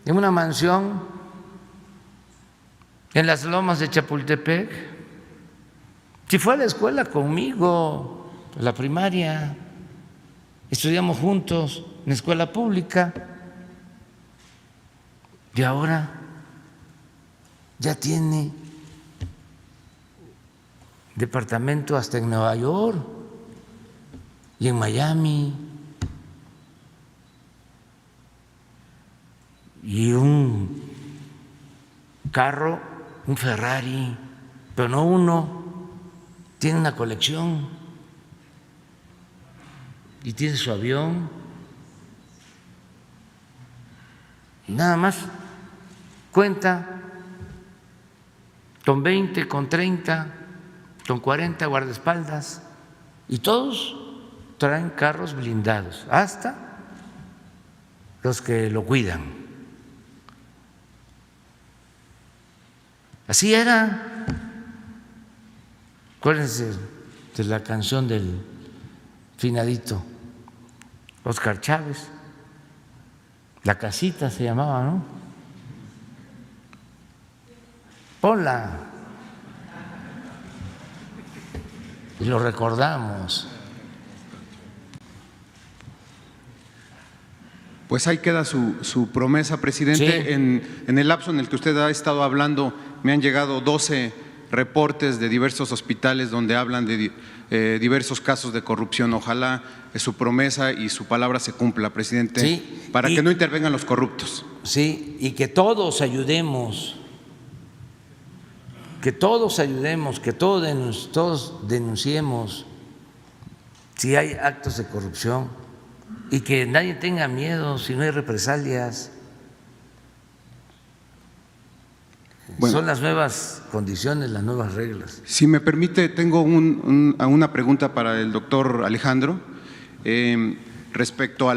en una mansión en las lomas de Chapultepec. Si fue a la escuela conmigo, a la primaria, estudiamos juntos en escuela pública, y ahora ya tiene departamento hasta en Nueva York y en Miami, y un carro, un Ferrari, pero no uno, tiene una colección y tiene su avión. Y nada más cuenta con 20, con 30, con 40 guardaespaldas, y todos traen carros blindados, hasta los que lo cuidan. Así era. Acuérdense de la canción del finadito Óscar Chávez, La Casita se llamaba, ¿no? Ponla y lo recordamos. Pues ahí queda su promesa, presidente. Sí. En el lapso en el que usted ha estado hablando, me han llegado 12 reportes de diversos hospitales donde hablan de diversos casos de corrupción. Ojalá su promesa y su palabra se cumpla, presidente, Sí, para que no intervengan los corruptos. Sí, y que todos ayudemos, que todos denunciemos si hay actos de corrupción, y que nadie tenga miedo si no hay represalias. Bueno, son las nuevas condiciones, las nuevas reglas. Si me permite, tengo una pregunta para el doctor Alejandro respecto a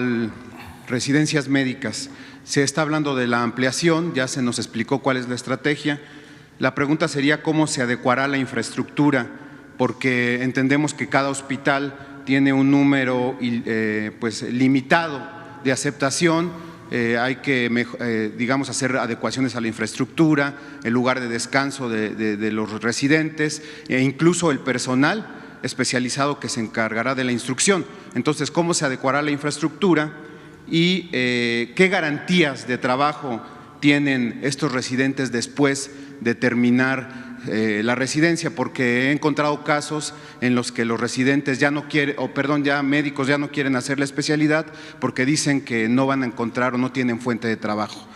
residencias médicas. Se está hablando de la ampliación, ya se nos explicó cuál es la estrategia. La pregunta sería cómo se adecuará la infraestructura, porque entendemos que cada hospital tiene un número pues limitado de aceptación. Hay que, digamos, hacer adecuaciones a la infraestructura, el lugar de descanso de los residentes e incluso el personal especializado que se encargará de la instrucción. Entonces, ¿cómo se adecuará la infraestructura y qué garantías de trabajo tienen estos residentes después de terminar la residencia? Porque he encontrado casos en los que los residentes ya médicos ya no quieren hacer la especialidad porque dicen que no van a encontrar o no tienen fuente de trabajo.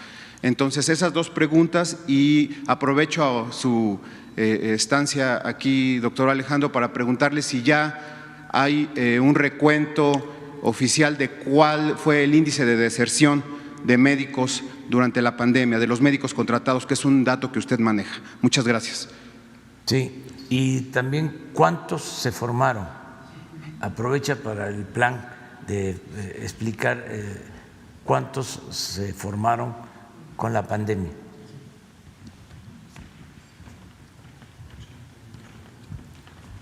Entonces, esas dos preguntas, y aprovecho su estancia aquí, doctor Alejandro, para preguntarle si ya hay un recuento oficial de cuál fue el índice de deserción de médicos durante la pandemia, de los médicos contratados, que es un dato que usted maneja. Muchas gracias. Sí, y también cuántos se formaron. Aprovecha para el plan de explicar cuántos se formaron con la pandemia.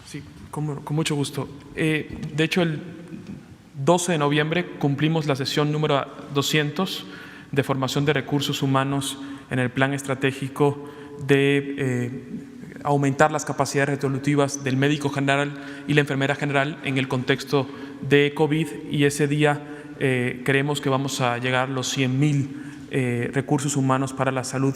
Sí, con mucho gusto. De hecho, el 12 de noviembre cumplimos la sesión número 200 de formación de recursos humanos en el plan estratégico de aumentar las capacidades resolutivas del médico general y la enfermera general en el contexto de COVID, y ese día creemos que vamos a llegar a los 100.000 recursos humanos para la salud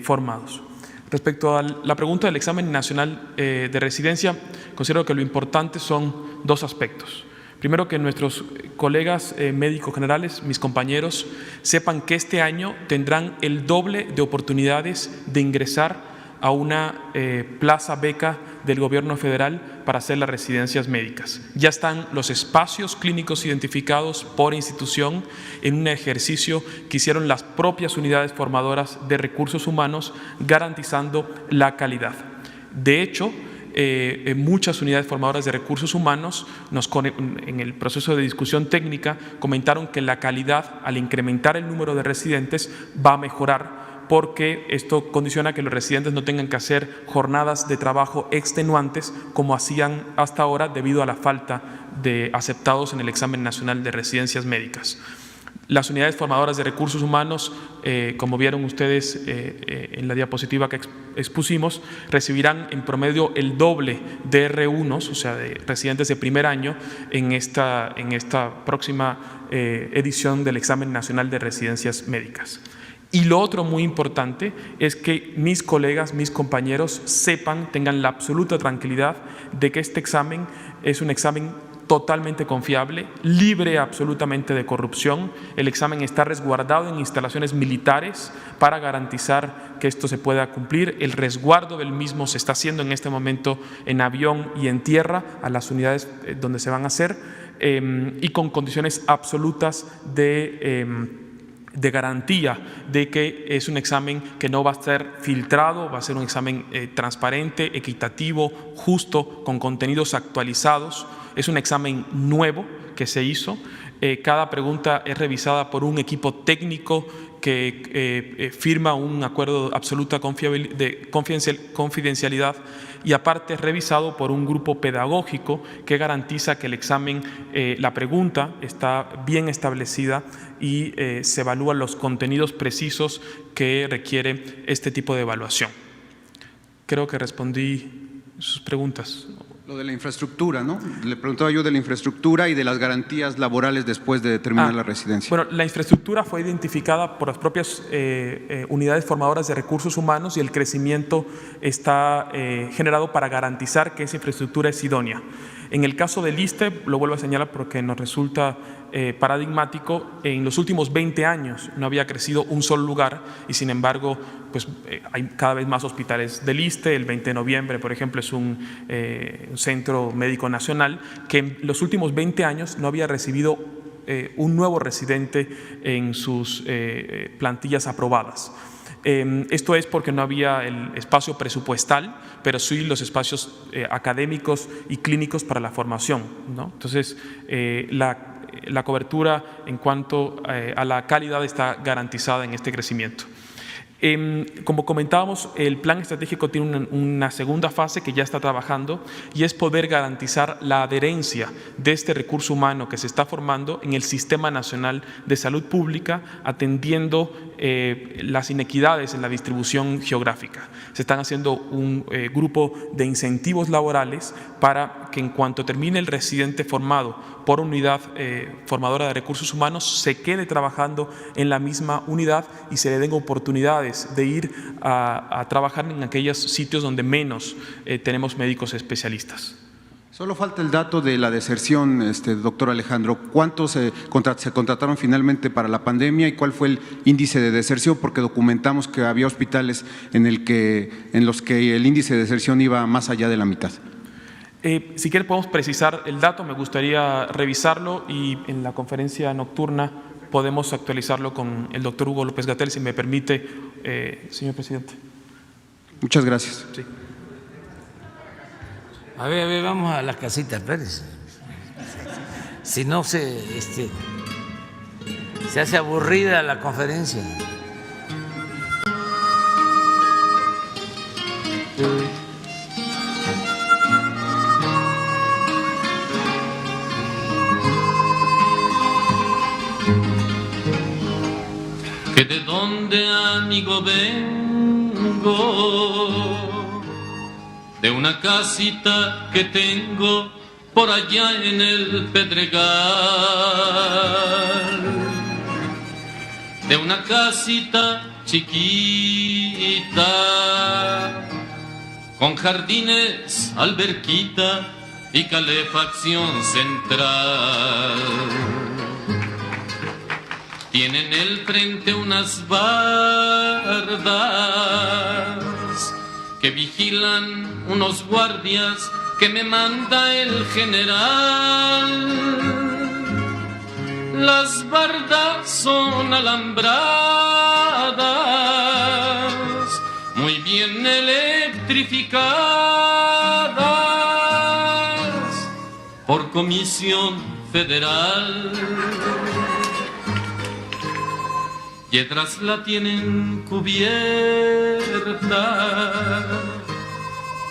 formados. Respecto a la pregunta del examen nacional de residencia, considero que lo importante son dos aspectos. Primero, que nuestros colegas médicos generales, mis compañeros, sepan que este año tendrán el doble de oportunidades de ingresar a una plaza beca del gobierno federal para hacer las residencias médicas. Ya están los espacios clínicos identificados por institución en un ejercicio que hicieron las propias unidades formadoras de recursos humanos, garantizando la calidad. De hecho, muchas unidades formadoras de recursos humanos en el proceso de discusión técnica comentaron que la calidad, al incrementar el número de residentes, va a mejorar, porque esto condiciona que los residentes no tengan que hacer jornadas de trabajo extenuantes como hacían hasta ahora debido a la falta de aceptados en el examen nacional de residencias médicas. Las unidades formadoras de recursos humanos, como vieron ustedes en la diapositiva que expusimos, recibirán en promedio el doble de R1s, o sea, de residentes de primer año, en esta próxima edición del examen nacional de residencias médicas. Y lo otro muy importante es que mis colegas, mis compañeros sepan, tengan la absoluta tranquilidad de que este examen es un examen totalmente confiable, libre absolutamente de corrupción. El examen está resguardado en instalaciones militares para garantizar que esto se pueda cumplir. El resguardo del mismo se está haciendo en este momento en avión y en tierra a las unidades donde se van a hacer, y con condiciones absolutas de garantía de que es un examen que no va a ser filtrado, va a ser un examen transparente, equitativo, justo, con contenidos actualizados. Es un examen nuevo que se hizo. Cada pregunta es revisada por un equipo técnico que firma un acuerdo de absoluta confidencialidad, y aparte es revisado por un grupo pedagógico que garantiza que el examen, la pregunta está bien establecida y se evalúan los contenidos precisos que requiere este tipo de evaluación. Creo que respondí sus preguntas. Lo de la infraestructura, ¿no? Le preguntaba yo de la infraestructura y de las garantías laborales después de terminar la residencia. Bueno, la infraestructura fue identificada por las propias unidades formadoras de recursos humanos, y el crecimiento está generado para garantizar que esa infraestructura es idónea. En el caso del ISSSTE, lo vuelvo a señalar porque nos resulta paradigmático, en los últimos 20 años no había crecido un solo lugar, y sin embargo pues, hay cada vez más hospitales del ISSSTE. El 20 de noviembre, por ejemplo, es un centro médico nacional que en los últimos 20 años no había recibido un nuevo residente en sus plantillas aprobadas. Esto es porque no había el espacio presupuestal, pero sí los espacios académicos y clínicos para la formación, ¿no? Entonces, la cobertura en cuanto a la calidad está garantizada en este crecimiento. Como comentábamos, el plan estratégico tiene una segunda fase que ya está trabajando, y es poder garantizar la adherencia de este recurso humano que se está formando en el Sistema Nacional de Salud Pública, atendiendo las inequidades en la distribución geográfica. Se están haciendo un grupo de incentivos laborales para que en cuanto termine el residente formado por unidad formadora de recursos humanos, se quede trabajando en la misma unidad y se le den oportunidades de ir a trabajar en aquellos sitios donde menos tenemos médicos especialistas. Solo falta el dato de la deserción, doctor Alejandro. ¿Cuántos se contrataron finalmente para la pandemia y cuál fue el índice de deserción? Porque documentamos que había hospitales en los que el índice de deserción iba más allá de la mitad. Si quiere podemos precisar el dato, me gustaría revisarlo y en la conferencia nocturna podemos actualizarlo con el doctor Hugo López-Gatell, si me permite, señor presidente. Muchas gracias. Sí. A ver, vamos a las casitas, Pérez. Si no se hace aburrida la conferencia. Que de donde, amigo, vengo, de una casita que tengo por allá en el Pedregal, de una casita chiquita, con jardines, alberquita y calefacción central. Tiene en el frente unas bardas que vigilan unos guardias que me manda el general. Las bardas son alambradas, muy bien electrificadas por Comisión Federal. Y atrás la tienen cubierta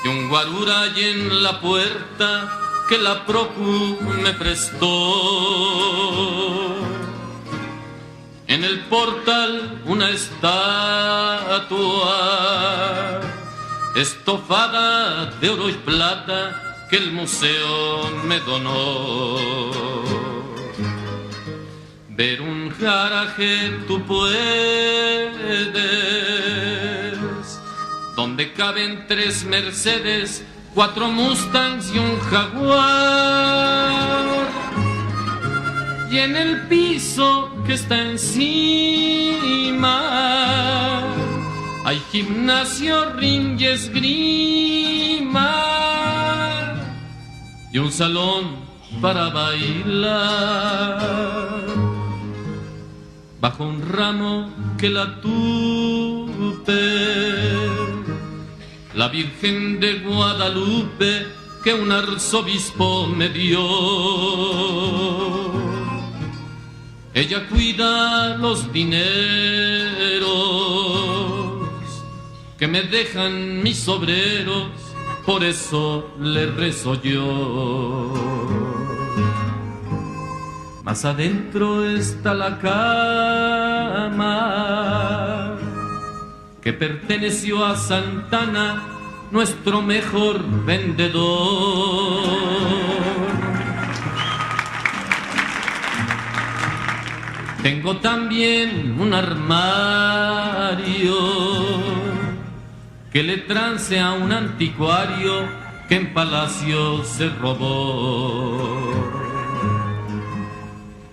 de un guarura hay en la puerta que la Procu me prestó. En el portal una estatua estofada de oro y plata que el museo me donó. Ver un garaje tú puedes, donde caben 3 Mercedes, 4 Mustangs y un Jaguar. Y en el piso que está encima hay gimnasio, ring y esgrima y un salón para bailar. Bajo un ramo que la tupe, la Virgen de Guadalupe que un arzobispo me dio. Ella cuida los dineros que me dejan mis obreros, por eso le rezo yo. Más adentro está la cama que perteneció a Santana, nuestro mejor vendedor. Tengo también un armario que le trance a un anticuario que en Palacio se robó.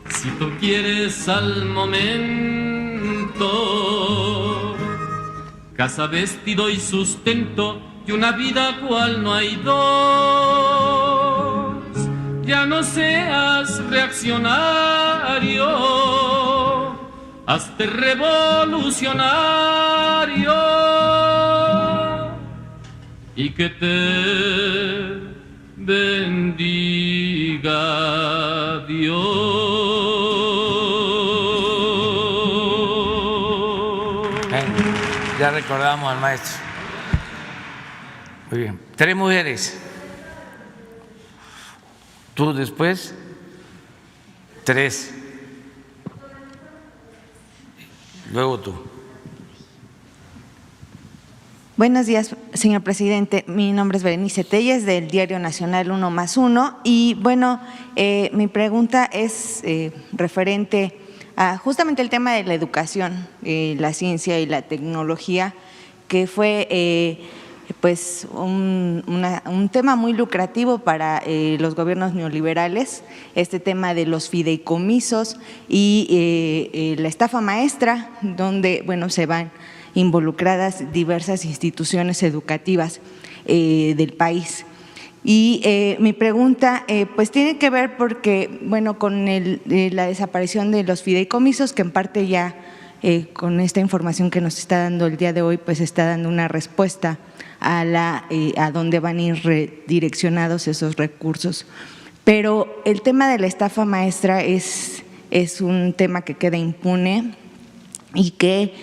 Si tú quieres al momento, casa, vestido y sustento, y una vida cual no hay dos, ya no seas reaccionario, hazte revolucionario y que te bendiga Dios. Ya recordamos al maestro. Muy bien. 3 mujeres. Tú después. 3. Luego tú. Buenos días, señor presidente. Mi nombre es Berenice Telles, del Diario Nacional 1+1. Y bueno, mi pregunta es referente a justamente el tema de la educación, la ciencia y la tecnología, que fue pues un tema muy lucrativo para los gobiernos neoliberales, este tema de los fideicomisos y la estafa maestra, donde bueno, se van involucradas diversas instituciones educativas del país. Y mi pregunta pues tiene que ver porque, bueno, con la desaparición de los fideicomisos, que en parte ya con esta información que nos está dando el día de hoy, pues está dando una respuesta a dónde van a ir redireccionados esos recursos. Pero el tema de la estafa maestra es un tema que queda impune y que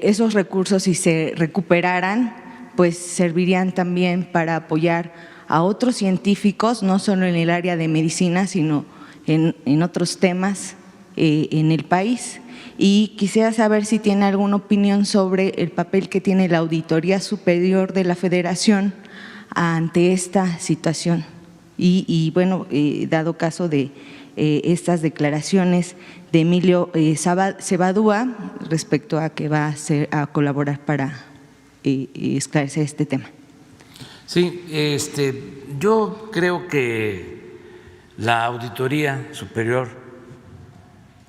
esos recursos, si se recuperaran, pues servirían también para apoyar a otros científicos, no solo en el área de medicina, sino en otros temas en el país. Y quisiera saber si tiene alguna opinión sobre el papel que tiene la Auditoría Superior de la Federación ante esta situación. Y bueno, dado caso de estas declaraciones de Emilio Cebadúa respecto a que va a colaborar para esclarecer este tema. Sí, yo creo que la Auditoría Superior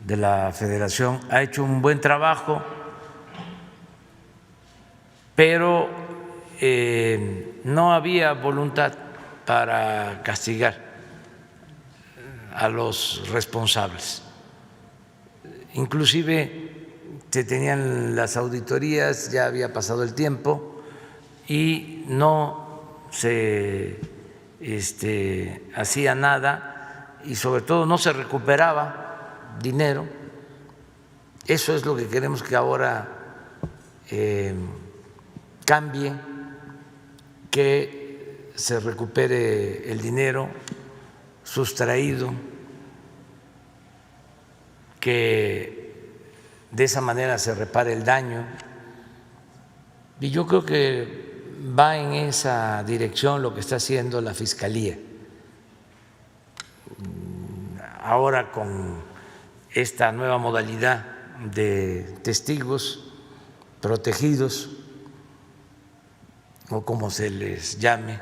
de la Federación ha hecho un buen trabajo, pero no había voluntad para castigar a los responsables. Inclusive se tenían las auditorías, ya había pasado el tiempo y no se hacía nada y sobre todo no se recuperaba dinero. Eso es lo que queremos que ahora cambie, que se recupere el dinero sustraído, que de esa manera se repare el daño. Y yo creo que va en esa dirección lo que está haciendo la Fiscalía. Ahora con esta nueva modalidad de testigos protegidos, o como se les llame,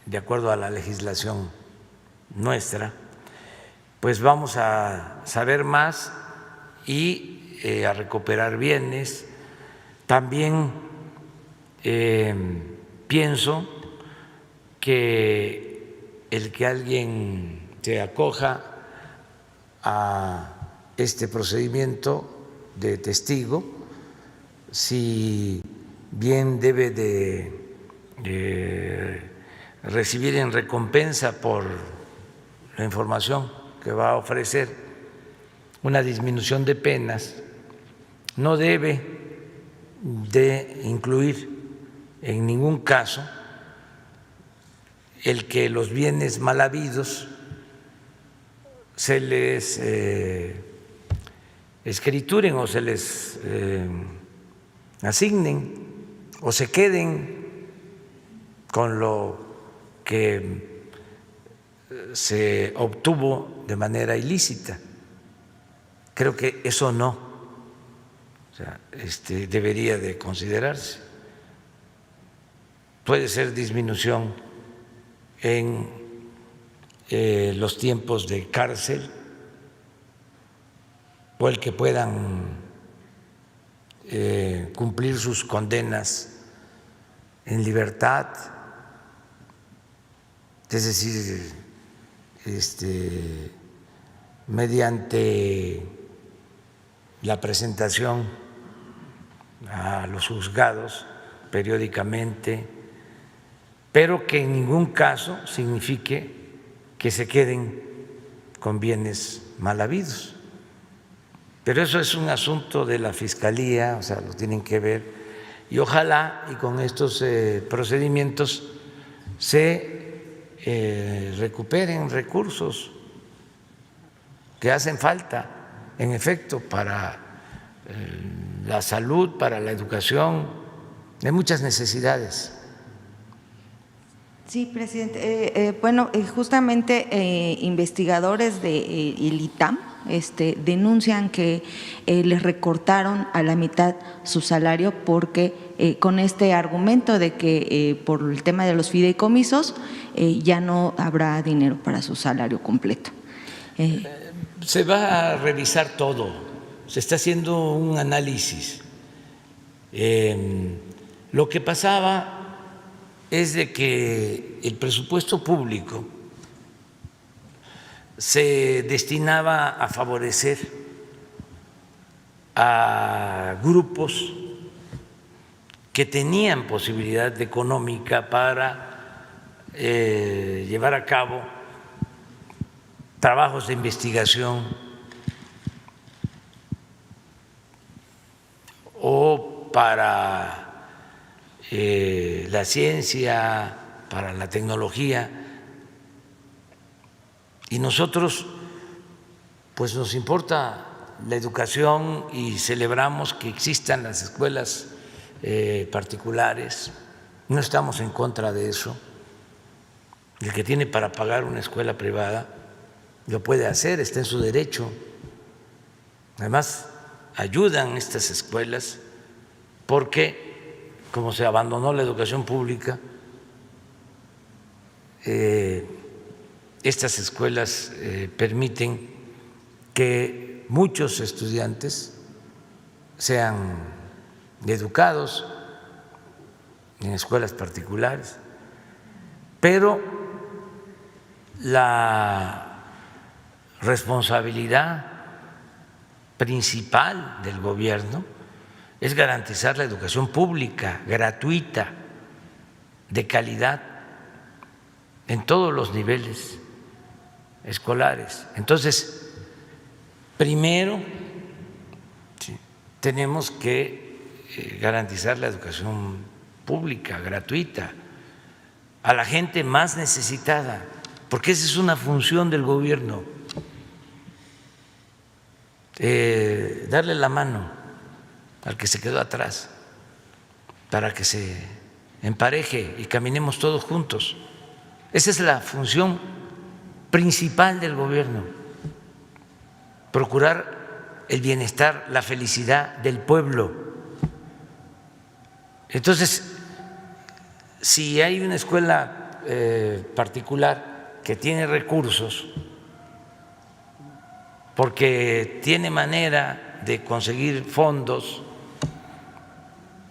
de acuerdo a la legislación nuestra, pues vamos a saber más y a recuperar bienes. También pienso que el que alguien se acoja a este procedimiento de testigo, si bien debe de recibir en recompensa por la información que va a ofrecer una disminución de penas, no debe de incluir en ningún caso el que los bienes mal habidos se les escrituren o se les asignen o se queden con lo que se obtuvo de manera ilícita. Creo que eso no, o sea, debería de considerarse. Puede ser disminución en los tiempos de cárcel o el que puedan cumplir sus condenas en libertad, es decir, mediante la presentación a los juzgados periódicamente, pero que en ningún caso signifique que se queden con bienes mal habidos. Pero eso es un asunto de la Fiscalía, o sea, lo tienen que ver, y ojalá y con estos procedimientos se recuperen recursos que hacen falta, en efecto, para la salud, para la educación. Hay muchas necesidades. Sí, presidente. Bueno, justamente investigadores del ITAM denuncian que les recortaron a la mitad su salario porque con este argumento de que por el tema de los fideicomisos ya no habrá dinero para su salario completo. Se va a revisar todo, se está haciendo un análisis. Lo que pasaba es de que el presupuesto público se destinaba a favorecer a grupos que tenían posibilidad económica para llevar a cabo trabajos de investigación o para la ciencia, para la tecnología. Y nosotros, pues nos importa la educación y celebramos que existan las escuelas particulares. No estamos en contra de eso. El que tiene para pagar una escuela privada lo puede hacer, está en su derecho. Además, ayudan estas escuelas porque, como se abandonó la educación pública, estas escuelas permiten que muchos estudiantes sean educados en escuelas particulares, pero la responsabilidad principal del gobierno es garantizar la educación pública, gratuita, de calidad, en todos los niveles escolares. Entonces, primero tenemos que garantizar la educación pública, gratuita, a la gente más necesitada, porque esa es una función del gobierno, darle la mano al que se quedó atrás para que se empareje y caminemos todos juntos. Esa es la función principal del gobierno, procurar el bienestar, la felicidad del pueblo. Entonces, si hay una escuela particular que tiene recursos, porque tiene manera de conseguir fondos,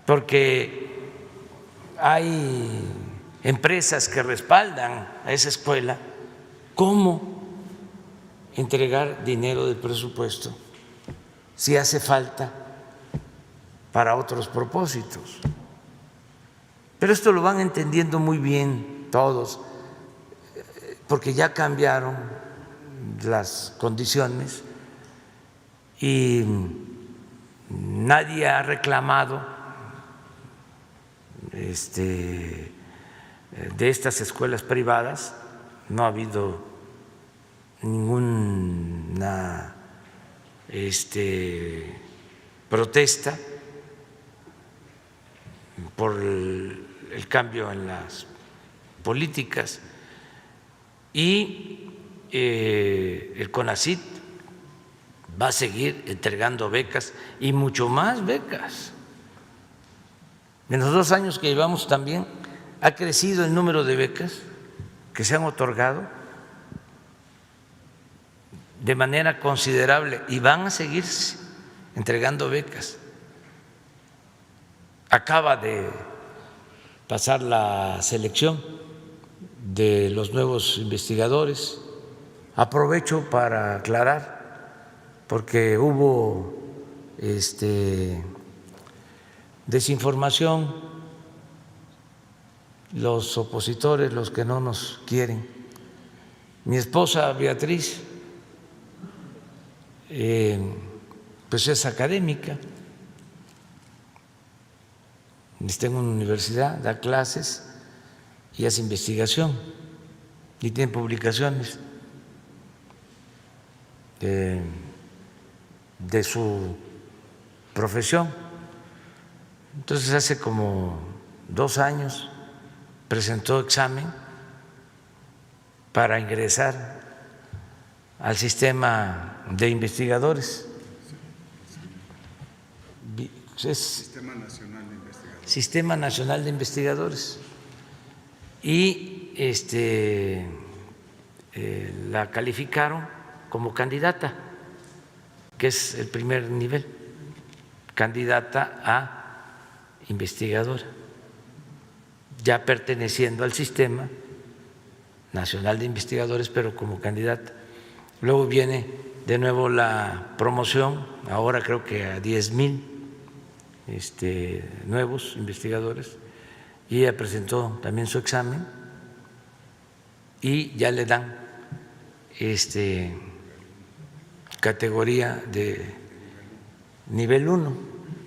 porque hay empresas que respaldan a esa escuela, ¿cómo entregar dinero del presupuesto si hace falta para otros propósitos? Pero esto lo van entendiendo muy bien todos, porque ya cambiaron las condiciones y nadie ha reclamado de estas escuelas privadas, no ha habido ninguna protesta por el cambio en las políticas, y el CONACYT va a seguir entregando becas y mucho más becas. En los 2 años que llevamos también ha crecido el número de becas que se han otorgado de manera considerable y van a seguir entregando becas. Acaba de pasar la selección de los nuevos investigadores. Aprovecho para aclarar, porque hubo desinformación, los opositores, los que no nos quieren. Mi esposa Beatriz pues es académica, está en una universidad, da clases y hace investigación y tiene publicaciones de su profesión. Entonces hace como 2 años presentó examen para ingresar al sistema de investigadores. Es Sistema Nacional de Investigadores. Y la calificaron como candidata, que es el primer nivel, candidata a investigadora, ya perteneciendo al Sistema Nacional de Investigadores, pero como candidata. Luego viene de nuevo la promoción, ahora creo que a 10,000 nuevos investigadores, y ella presentó también su examen y ya le dan categoría de nivel 1,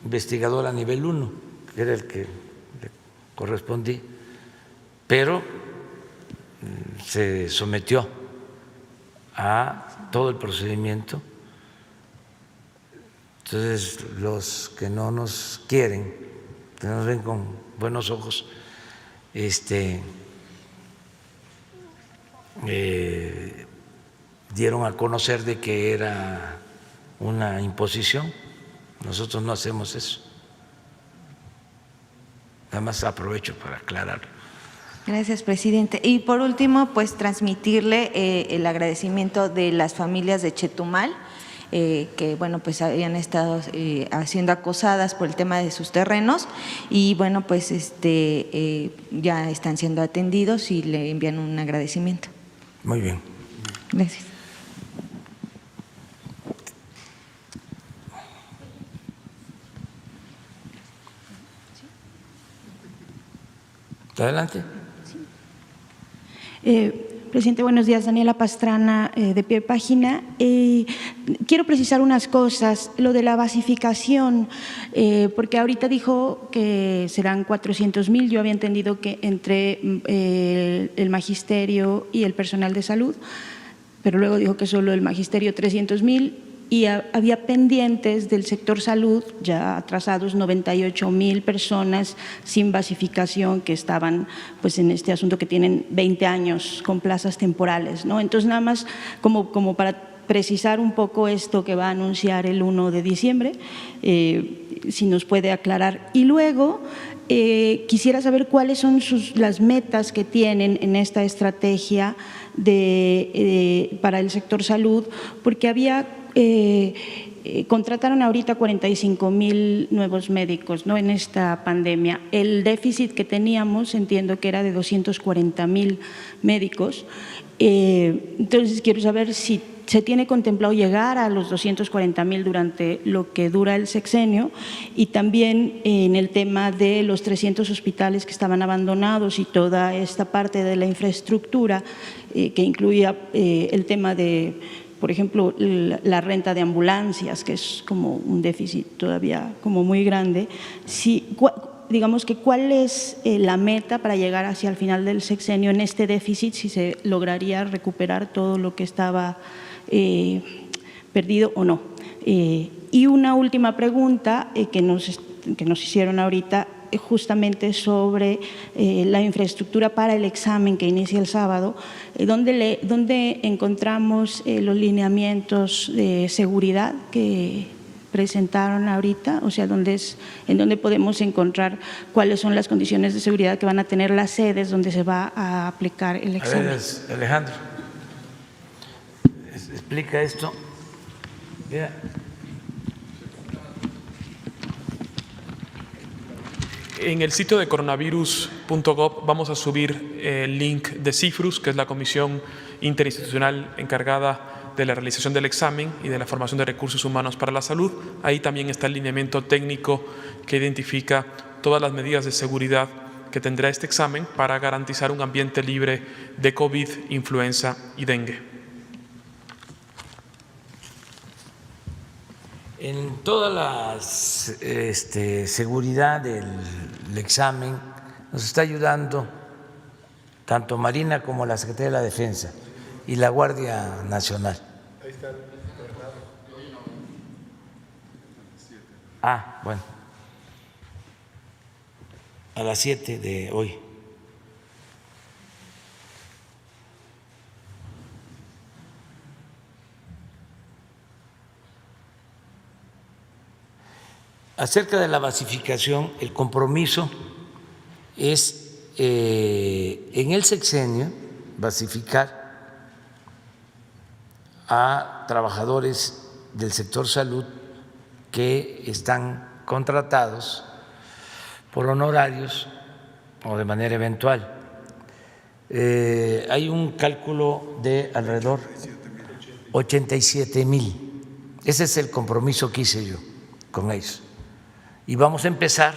investigadora nivel 1, que era el que le correspondía, pero se sometió a todo el procedimiento. Entonces, los que no nos quieren, que no nos ven con buenos ojos, dieron a conocer de que era una imposición. Nosotros no hacemos eso. Nada más aprovecho para aclararlo. Gracias, presidente. Y por último, pues transmitirle el agradecimiento de las familias de Chetumal, que bueno, pues habían estado siendo acosadas por el tema de sus terrenos, y bueno, pues ya están siendo atendidos y le envían un agradecimiento. Muy bien. Gracias. Adelante. Presidente, buenos días. Daniela Pastrana, de Pie de Página. Quiero precisar unas cosas. Lo de la basificación, porque ahorita dijo que serán 400,000. Yo había entendido que entre el magisterio y el personal de salud, pero luego dijo que solo el magisterio 300,000. Y había pendientes del sector salud, ya atrasados, 98,000 personas sin basificación que estaban pues en este asunto, que tienen 20 años con plazas temporales, ¿no? Entonces, nada más como para precisar un poco esto que va a anunciar el 1 de diciembre, si nos puede aclarar. Y luego quisiera saber cuáles son las metas que tienen en esta estrategia para el sector salud, porque contrataron ahorita 45,000 nuevos médicos, ¿no?, en esta pandemia. El déficit que teníamos, entiendo que era de 240,000 médicos. Entonces, quiero saber si se tiene contemplado llegar a los 240,000 durante lo que dura el sexenio, y también en el tema de los 300 hospitales que estaban abandonados y toda esta parte de la infraestructura que incluía el tema de, por ejemplo, la renta de ambulancias, que es como un déficit todavía como muy grande. Digamos que ¿cuál es la meta para llegar hacia el final del sexenio en este déficit, si se lograría recuperar todo lo que estaba perdido o no? Y una última pregunta que nos hicieron ahorita, justamente sobre la infraestructura para el examen que inicia el sábado, ¿dónde encontramos los lineamientos de seguridad que presentaron ahorita? O sea, ¿en dónde podemos encontrar cuáles son las condiciones de seguridad que van a tener las sedes donde se va a aplicar el examen? A ver, Alejandro, explica esto. Mira. En el sitio de coronavirus.gov vamos a subir el link de CIFRUS, que es la comisión interinstitucional encargada de la realización del examen y de la formación de recursos humanos para la salud. Ahí también está el lineamiento técnico que identifica todas las medidas de seguridad que tendrá este examen para garantizar un ambiente libre de COVID, influenza y dengue. En toda la seguridad del examen nos está ayudando tanto Marina como la Secretaría de la Defensa y la Guardia Nacional. Ahí está el gobernador. Bueno. A las 7 de hoy. Acerca de la basificación, el compromiso es en el sexenio basificar a trabajadores del sector salud que están contratados por honorarios o de manera eventual. Hay un cálculo de alrededor 87,000. Ese es el compromiso que hice yo con ellos. Y vamos a empezar,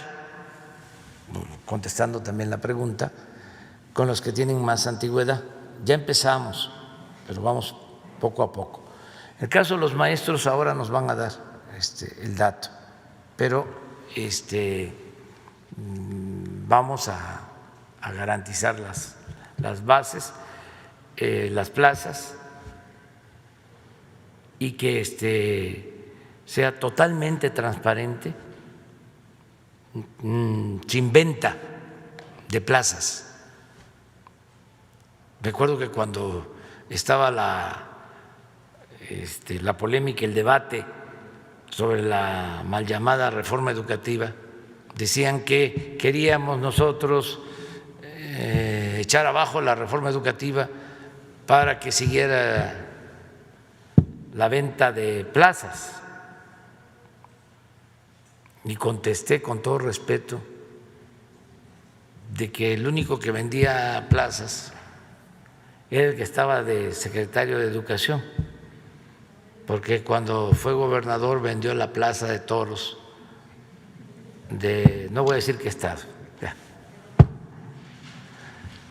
contestando también la pregunta, con los que tienen más antigüedad. Ya empezamos, pero vamos poco a poco. En el caso de los maestros, ahora nos van a dar el dato, pero vamos a garantizar las bases, las plazas, y que sea totalmente transparente, sin venta de plazas. Recuerdo que cuando estaba la polémica, el debate sobre la mal llamada reforma educativa, decían que queríamos nosotros echar abajo la reforma educativa para que siguiera la venta de plazas. Y contesté con todo respeto de que el único que vendía plazas era el que estaba de secretario de Educación, porque cuando fue gobernador vendió la plaza de toros de, no voy a decir qué estado. Ya.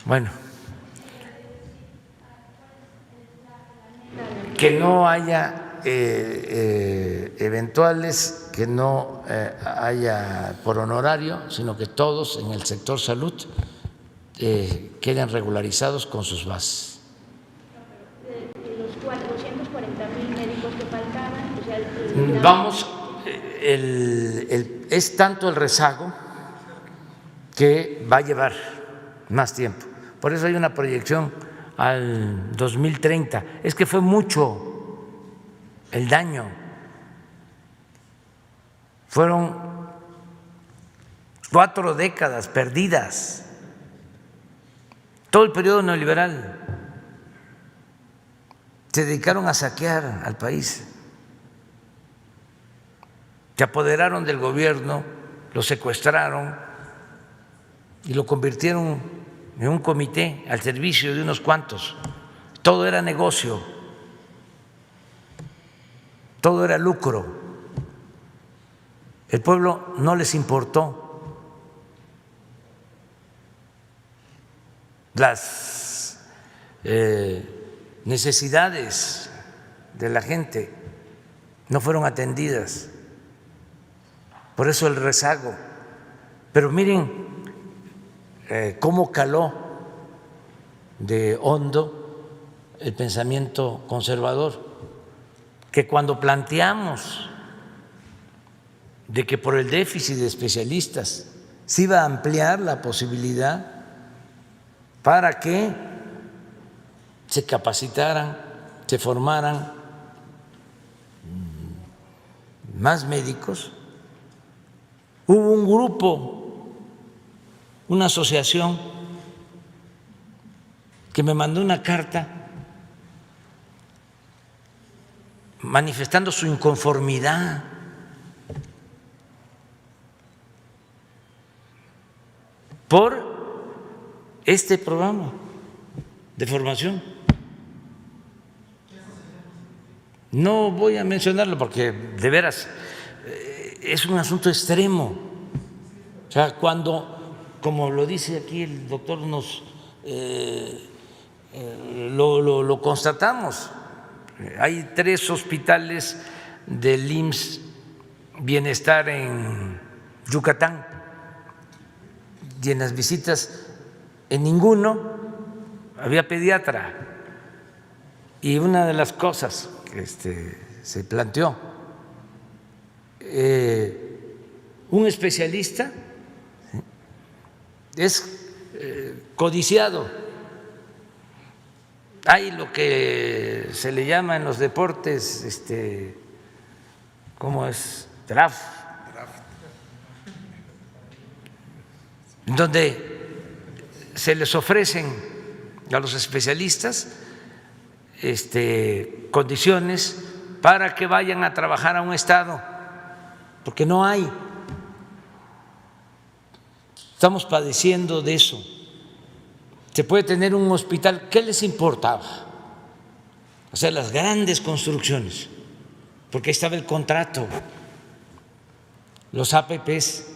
Bueno, que no haya eventuales, que no haya por honorario, sino que todos en el sector salud queden regularizados con sus bases. De los 440,000 médicos que faltaban, o sea, vamos, es tanto el rezago que va a llevar más tiempo. Por eso hay una proyección al 2030. Es que fue mucho el daño. Fueron 4 décadas perdidas, todo el periodo neoliberal. Se dedicaron a saquear al país, se apoderaron del gobierno, lo secuestraron y lo convirtieron en un comité al servicio de unos cuantos. Todo era negocio, todo era lucro. El pueblo no les importó las necesidades de la gente, no fueron atendidas. Por eso el rezago. Pero miren cómo caló de hondo el pensamiento conservador, que cuando planteamos de que por el déficit de especialistas se iba a ampliar la posibilidad para que se capacitaran, se formaran más médicos, hubo un grupo, una asociación que me mandó una carta manifestando su inconformidad por este programa de formación. No voy a mencionarlo porque de veras es un asunto extremo. O sea, cuando, como lo dice aquí el doctor, nos lo constatamos. Hay 3 hospitales del IMSS Bienestar en Yucatán y en las visitas en ninguno había pediatra. Y una de las cosas que se planteó, un especialista es codiciado. Hay lo que se le llama en los deportes, ¿cómo es? Draft. en donde se les ofrecen a los especialistas condiciones para que vayan a trabajar a un estado, porque no hay. Estamos padeciendo de eso. Se puede tener un hospital, ¿qué les importaba? Hacer las grandes construcciones, porque ahí estaba el contrato, los APPs,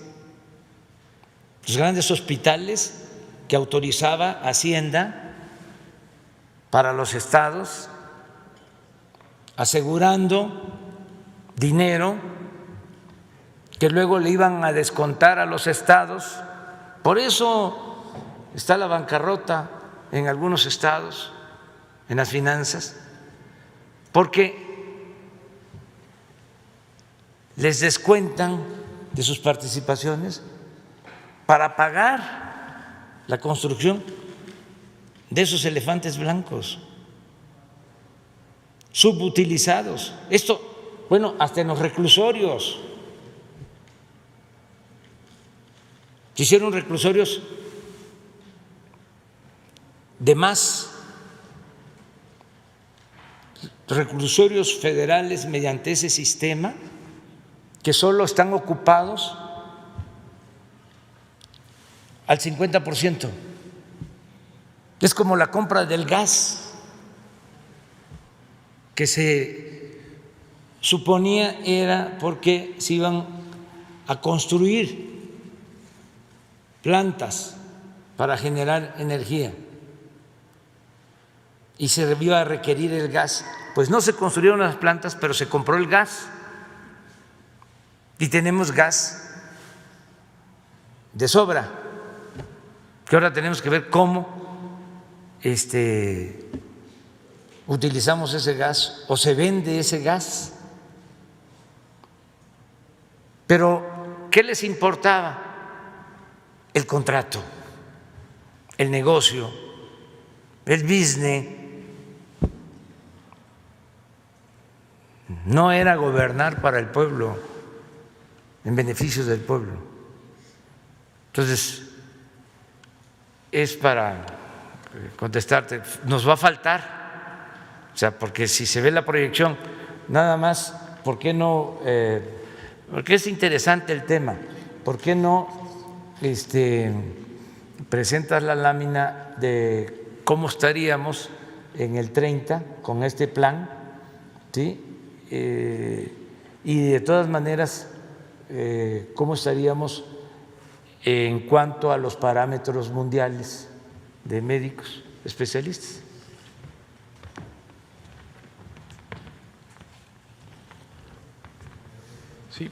los grandes hospitales que autorizaba Hacienda para los estados, asegurando dinero que luego le iban a descontar a los estados. Por eso está la bancarrota en algunos estados, en las finanzas, porque les descuentan de sus participaciones para pagar la construcción de esos elefantes blancos subutilizados. Esto, bueno, hasta en los reclusorios. Se hicieron reclusorios de más, reclusorios federales mediante ese sistema que solo están ocupados al 50%. Es como la compra del gas, que se suponía era porque se iban a construir plantas para generar energía y se iba a requerir el gas. Pues no se construyeron las plantas, pero se compró el gas y tenemos gas de sobra, que ahora tenemos que ver cómo utilizamos ese gas o se vende ese gas. Pero ¿qué les importaba? El contrato, el negocio, el business. No era gobernar para el pueblo, en beneficio del pueblo. Entonces, es para contestarte, nos va a faltar, o sea, porque si se ve la proyección, nada más, ¿por qué no? Porque es interesante el tema, ¿por qué no presentas la lámina de cómo estaríamos en el 30 con este plan, ¿sí? Y de todas maneras, cómo estaríamos en cuanto a los parámetros mundiales de médicos especialistas? Sí,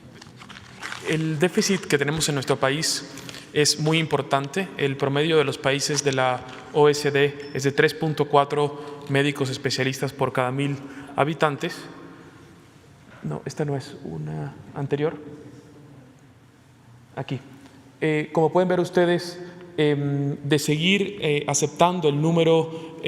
el déficit que tenemos en nuestro país es muy importante. El promedio de los países de la OECD es de 3.4 médicos especialistas por cada 1.000 habitantes. No, esta no es una anterior. Aquí. Como pueden ver ustedes, de seguir aceptando el número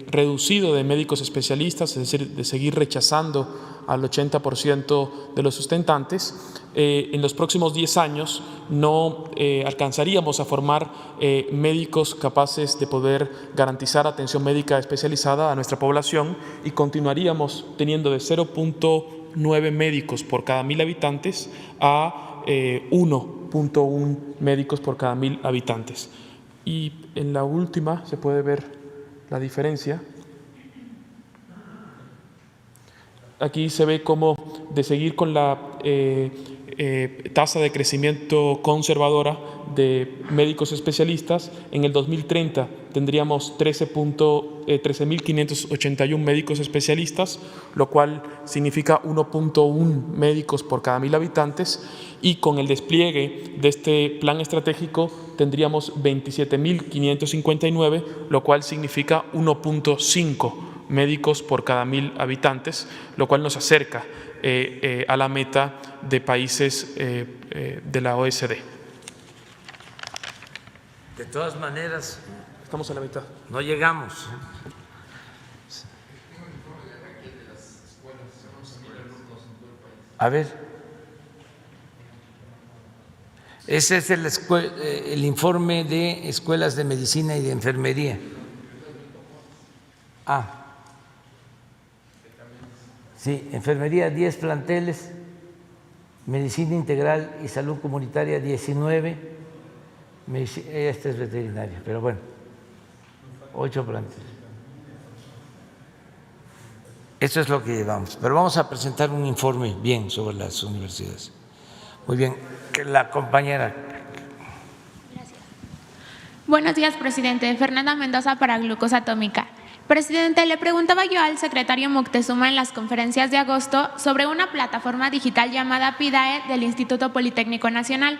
reducido de médicos especialistas, es decir, de seguir rechazando al 80% de los sustentantes, en los próximos 10 años no alcanzaríamos a formar médicos capaces de poder garantizar atención médica especializada a nuestra población y continuaríamos teniendo de 0.9 médicos por cada 1.000 habitantes a 1.1 médicos por cada 1.000 habitantes. Y en la última se puede ver la diferencia. Aquí se ve cómo de seguir con la tasa de crecimiento conservadora de médicos especialistas, en el 2030 tendríamos 13.581 médicos especialistas, lo cual significa 1.1 médicos por cada 1.000 habitantes, y con el despliegue de este plan estratégico tendríamos 27.559, lo cual significa 1.5 médicos por cada 1.000 habitantes, lo cual nos acerca a la meta de países de la OECD. De todas maneras, estamos a la mitad. No llegamos. A ver. Ese es el informe de escuelas de medicina y de enfermería. Sí, enfermería 10 planteles, medicina integral y salud comunitaria 19, este es veterinaria, pero bueno, 8 planteles. Eso es lo que llevamos, pero vamos a presentar un informe bien sobre las universidades. Muy bien, la compañera. Gracias. Buenos días, presidente. Fernanda Mendoza para Glucosa Atómica. Presidente, le preguntaba yo al secretario Moctezuma en las conferencias de agosto sobre una plataforma digital llamada PIDAE del Instituto Politécnico Nacional,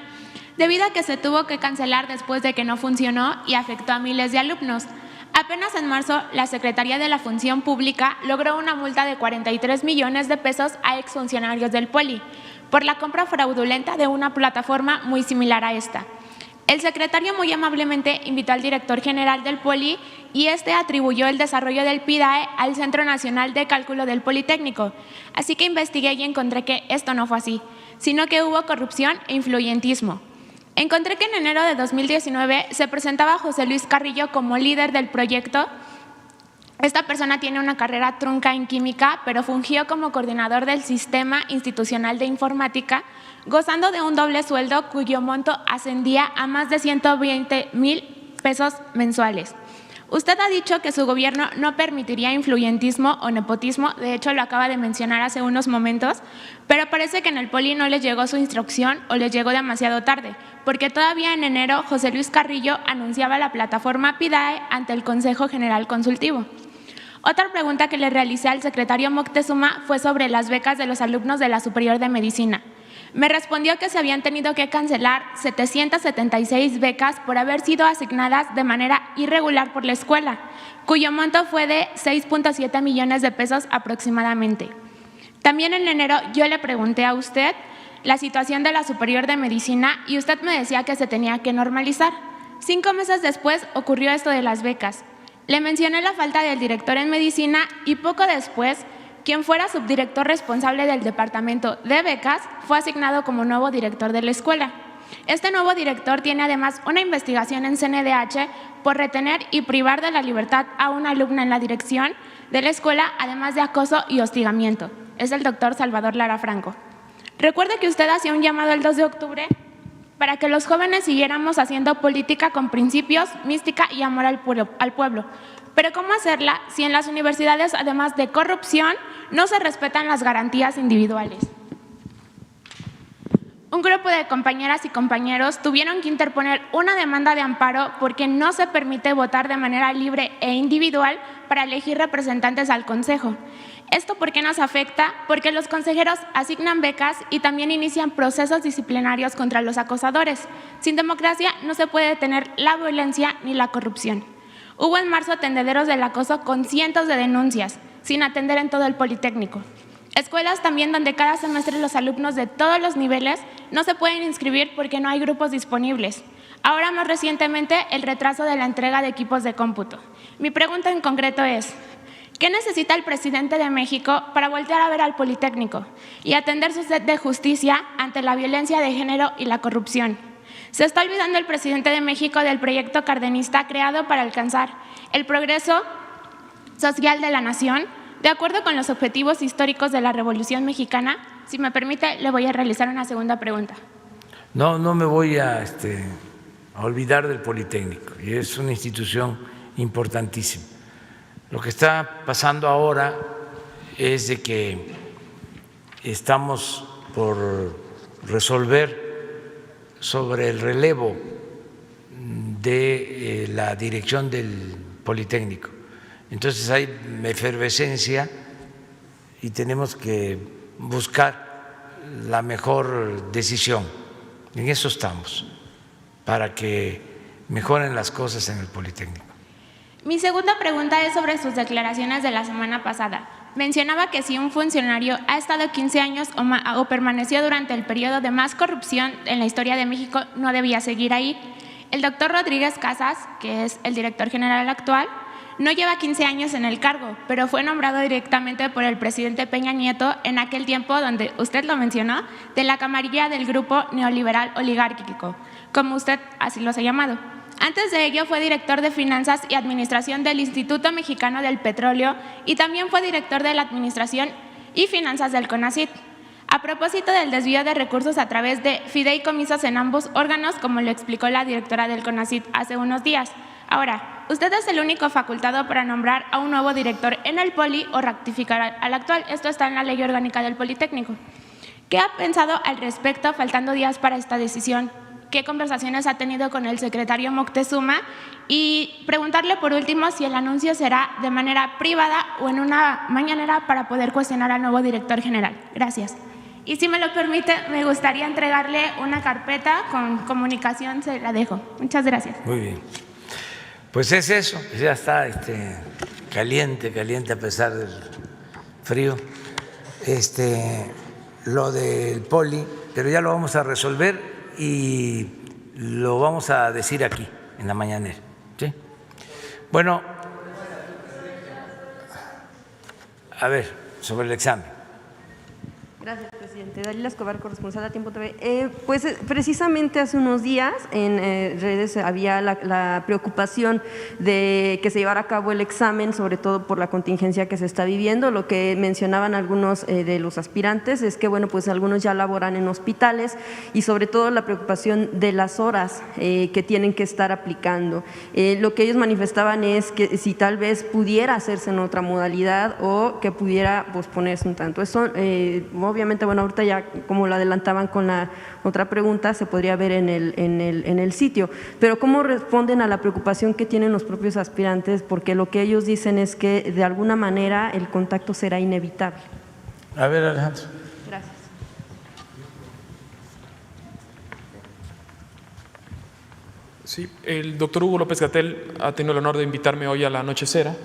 debido a que se tuvo que cancelar después de que no funcionó y afectó a miles de alumnos. Apenas en marzo, la Secretaría de la Función Pública logró una multa de 43 millones de pesos a exfuncionarios del Poli por la compra fraudulenta de una plataforma muy similar a esta. El secretario muy amablemente invitó al director general del Poli y este atribuyó el desarrollo del PIDAE al Centro Nacional de Cálculo del Politécnico. Así que investigué y encontré que esto no fue así, sino que hubo corrupción e influyentismo. Encontré que en enero de 2019 se presentaba José Luis Carrillo como líder del proyecto. Esta persona tiene una carrera trunca en química, pero fungió como coordinador del Sistema Institucional de Informática, gozando de un doble sueldo cuyo monto ascendía a más de 120,000 pesos mensuales. Usted ha dicho que su gobierno no permitiría influyentismo o nepotismo, de hecho lo acaba de mencionar hace unos momentos, pero parece que en el Poli no les llegó su instrucción o les llegó demasiado tarde, porque todavía en enero José Luis Carrillo anunciaba la plataforma PIDAE ante el Consejo General Consultivo. Otra pregunta que le realicé al secretario Moctezuma fue sobre las becas de los alumnos de la Superior de Medicina. Me respondió que se habían tenido que cancelar 776 becas por haber sido asignadas de manera irregular por la escuela, cuyo monto fue de 6.7 millones de pesos aproximadamente. También en enero yo le pregunté a usted la situación de la Superior de Medicina y usted me decía que se tenía que normalizar. 5 meses después ocurrió esto de las becas. Le mencioné la falta del director en medicina y poco después, quien fuera subdirector responsable del departamento de becas fue asignado como nuevo director de la escuela. Este nuevo director tiene además una investigación en CNDH por retener y privar de la libertad a una alumna en la dirección de la escuela, además de acoso y hostigamiento. Es el doctor Salvador Lara Franco. Recuerde que usted hacía un llamado el 2 de octubre para que los jóvenes siguiéramos haciendo política con principios, mística y amor al pueblo. Pero ¿cómo hacerla si en las universidades, además de corrupción, no se respetan las garantías individuales? Un grupo de compañeras y compañeros tuvieron que interponer una demanda de amparo porque no se permite votar de manera libre e individual para elegir representantes al Consejo. ¿Esto por qué nos afecta? Porque los consejeros asignan becas y también inician procesos disciplinarios contra los acosadores. Sin democracia no se puede detener la violencia ni la corrupción. Hubo en marzo tendederos del acoso con cientos de denuncias, sin atender en todo el Politécnico. Escuelas también donde cada semestre los alumnos de todos los niveles no se pueden inscribir porque no hay grupos disponibles. Ahora más recientemente el retraso de la entrega de equipos de cómputo. Mi pregunta en concreto es, ¿qué necesita el presidente de México para voltear a ver al Politécnico y atender su sed de justicia ante la violencia de género y la corrupción? Se está olvidando el presidente de México del proyecto cardenista creado para alcanzar el progreso social de la nación, de acuerdo con los objetivos históricos de la Revolución Mexicana. Si me permite, le voy a realizar una segunda pregunta. No me voy a olvidar del Politécnico, y es una institución importantísima. Lo que está pasando ahora es de que estamos por resolver sobre el relevo de la dirección del Politécnico. Entonces hay efervescencia y tenemos que buscar la mejor decisión. En eso estamos, para que mejoren las cosas en el Politécnico. Mi segunda pregunta es sobre sus declaraciones de la semana pasada. Mencionaba que si un funcionario ha estado 15 años o permaneció durante el periodo de más corrupción en la historia de México, no debía seguir ahí. El doctor Rodríguez Casas, que es el director general actual, no lleva 15 años en el cargo, pero fue nombrado directamente por el presidente Peña Nieto en aquel tiempo donde usted lo mencionó, de la camarilla del grupo neoliberal oligárquico, como usted así los ha llamado. Antes de ello fue director de Finanzas y Administración del Instituto Mexicano del Petróleo y también fue director de la Administración y Finanzas del CONACYT. A propósito del desvío de recursos a través de fideicomisos en ambos órganos, como lo explicó la directora del CONACYT hace unos días. Ahora, usted es el único facultado para nombrar a un nuevo director en el Poli o rectificar al actual. Esto está en la Ley Orgánica del Politécnico. ¿Qué ha pensado al respecto, faltando días para esta decisión? ¿Qué conversaciones ha tenido con el secretario Moctezuma? Y preguntarle por último si el anuncio será de manera privada o en una mañanera para poder cuestionar al nuevo director general. Gracias. Y si me lo permite, me gustaría entregarle una carpeta con comunicación, se la dejo. Muchas gracias. Muy bien. Pues es eso, ya está caliente a pesar del frío. Lo del Poli, pero ya lo vamos a resolver y lo vamos a decir aquí en la mañanera. ¿Sí? Bueno, a ver, sobre el examen. Gracias, presidente. Dalila Escobar, corresponsal a Tiempo TV. Pues precisamente hace unos días en redes había la preocupación de que se llevara a cabo el examen, sobre todo por la contingencia que se está viviendo. Lo que mencionaban algunos de los aspirantes es que, bueno, pues algunos ya laboran en hospitales y sobre todo la preocupación de las horas que tienen que estar aplicando. Lo que ellos manifestaban es que si tal vez pudiera hacerse en otra modalidad o que pudiera posponerse un tanto. Eso obviamente, bueno, ahorita ya como lo adelantaban con la otra pregunta, se podría ver en el sitio, pero ¿cómo responden a la preocupación que tienen los propios aspirantes? Porque lo que ellos dicen es que de alguna manera el contacto será inevitable. A ver, Alejandro. Gracias. Sí, el doctor Hugo López-Gatell ha tenido el honor de invitarme hoy a la Anochecera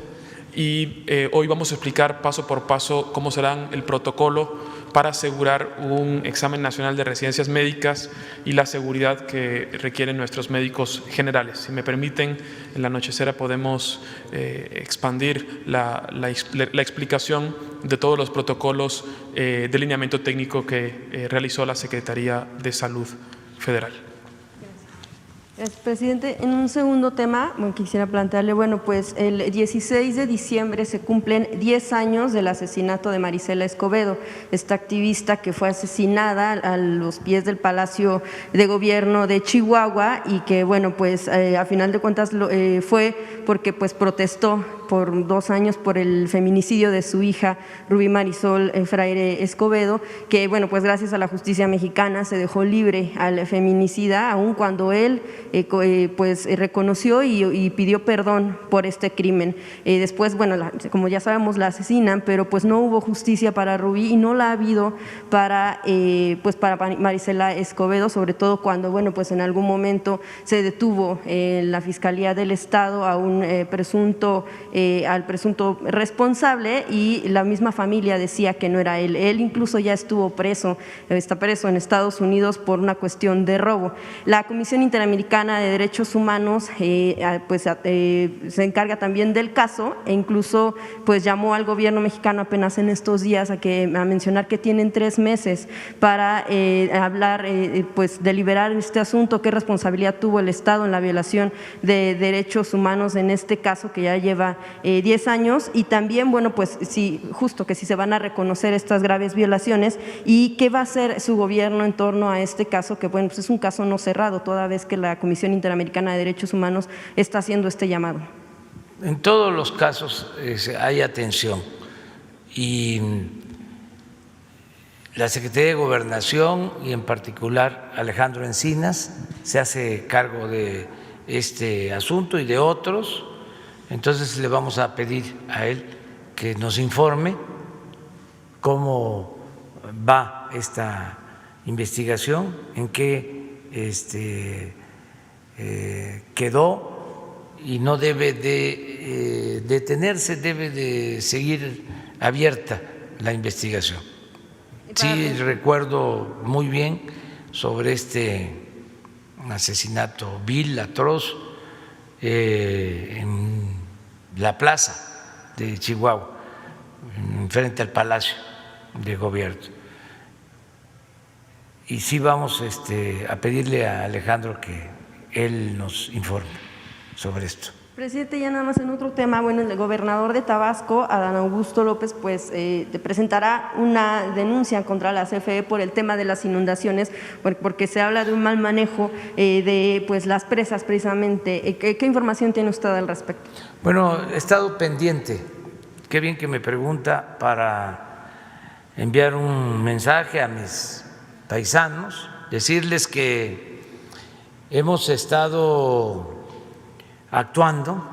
y hoy vamos a explicar paso por paso cómo será el protocolo para asegurar un examen nacional de residencias médicas y la seguridad que requieren nuestros médicos generales. Si me permiten, en la Anochecera podemos expandir la explicación de todos los protocolos de lineamiento técnico que realizó la Secretaría de Salud Federal. Presidente, en un segundo tema quisiera plantearle, bueno, pues el 16 de diciembre se cumplen 10 años del asesinato de Marisela Escobedo, esta activista que fue asesinada a los pies del Palacio de Gobierno de Chihuahua y que, bueno, pues a final de cuentas fue porque pues protestó por 2 años por el feminicidio de su hija Rubí Marisol Fraire Escobedo, que, bueno, pues gracias a la justicia mexicana se dejó libre al feminicida, aun cuando él pues reconoció y pidió perdón por este crimen. Después, bueno, como ya sabemos, la asesinan, pero pues no hubo justicia para Rubí y no la ha habido para Marisela Escobedo, sobre todo cuando, bueno, pues en algún momento se detuvo la Fiscalía del Estado a un al presunto responsable y la misma familia decía que no era él. Él incluso ya estuvo preso, está preso en Estados Unidos por una cuestión de robo. La Comisión Interamericana de Derechos Humanos pues se encarga también del caso e incluso pues llamó al gobierno mexicano apenas en estos días a mencionar que tienen 3 meses para hablar, pues deliberar este asunto, qué responsabilidad tuvo el Estado en la violación de derechos humanos en este caso que ya lleva 10 años y también, bueno, pues sí, justo que si se van a reconocer estas graves violaciones y qué va a hacer su gobierno en torno a este caso, que bueno, pues es un caso no cerrado, toda vez que la Comisión Interamericana de Derechos Humanos está haciendo este llamado. En todos los casos hay atención y la Secretaría de Gobernación y en particular Alejandro Encinas se hace cargo de este asunto y de otros. Entonces le vamos a pedir a él que nos informe cómo va esta investigación, en qué quedó y no debe de detenerse, debe de seguir abierta la investigación. Sí, recuerdo muy bien sobre este asesinato vil, atroz, en la plaza de Chihuahua, frente al Palacio de Gobierno. Y sí vamos a pedirle a Alejandro que él nos informe sobre esto. Presidente, ya nada más en otro tema, bueno, el gobernador de Tabasco, Adán Augusto López, pues presentará una denuncia contra la CFE por el tema de las inundaciones, porque se habla de un mal manejo de pues las presas precisamente. ¿Qué información tiene usted al respecto? Bueno, he estado pendiente, qué bien que me pregunta, para enviar un mensaje a mis paisanos, decirles que hemos estado actuando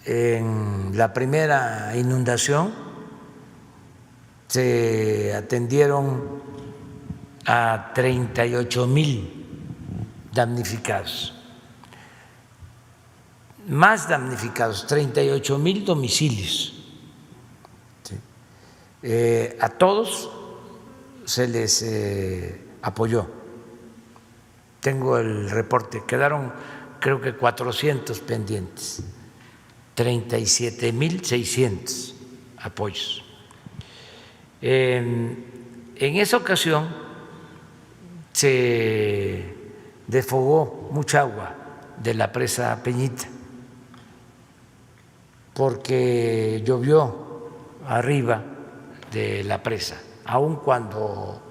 en la primera inundación, se atendieron a 38,000 damnificados, más damnificados, 38,000 domicilios. A todos se les apoyó. Tengo el reporte, quedaron creo que 400 pendientes, 37,600 apoyos. En esa ocasión se desfogó mucha agua de la presa Peñita porque llovió arriba de la presa, aun cuando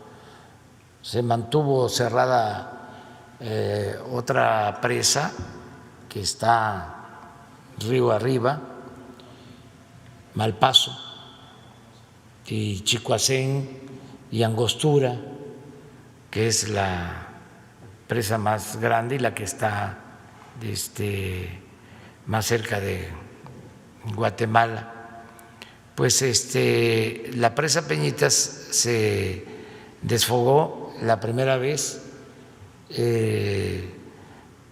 se mantuvo cerrada otra presa que está río arriba, Malpaso y Chicoacén y Angostura, que es la presa más grande y la que está más cerca de Guatemala. Pues la presa Peñitas se desfogó la primera vez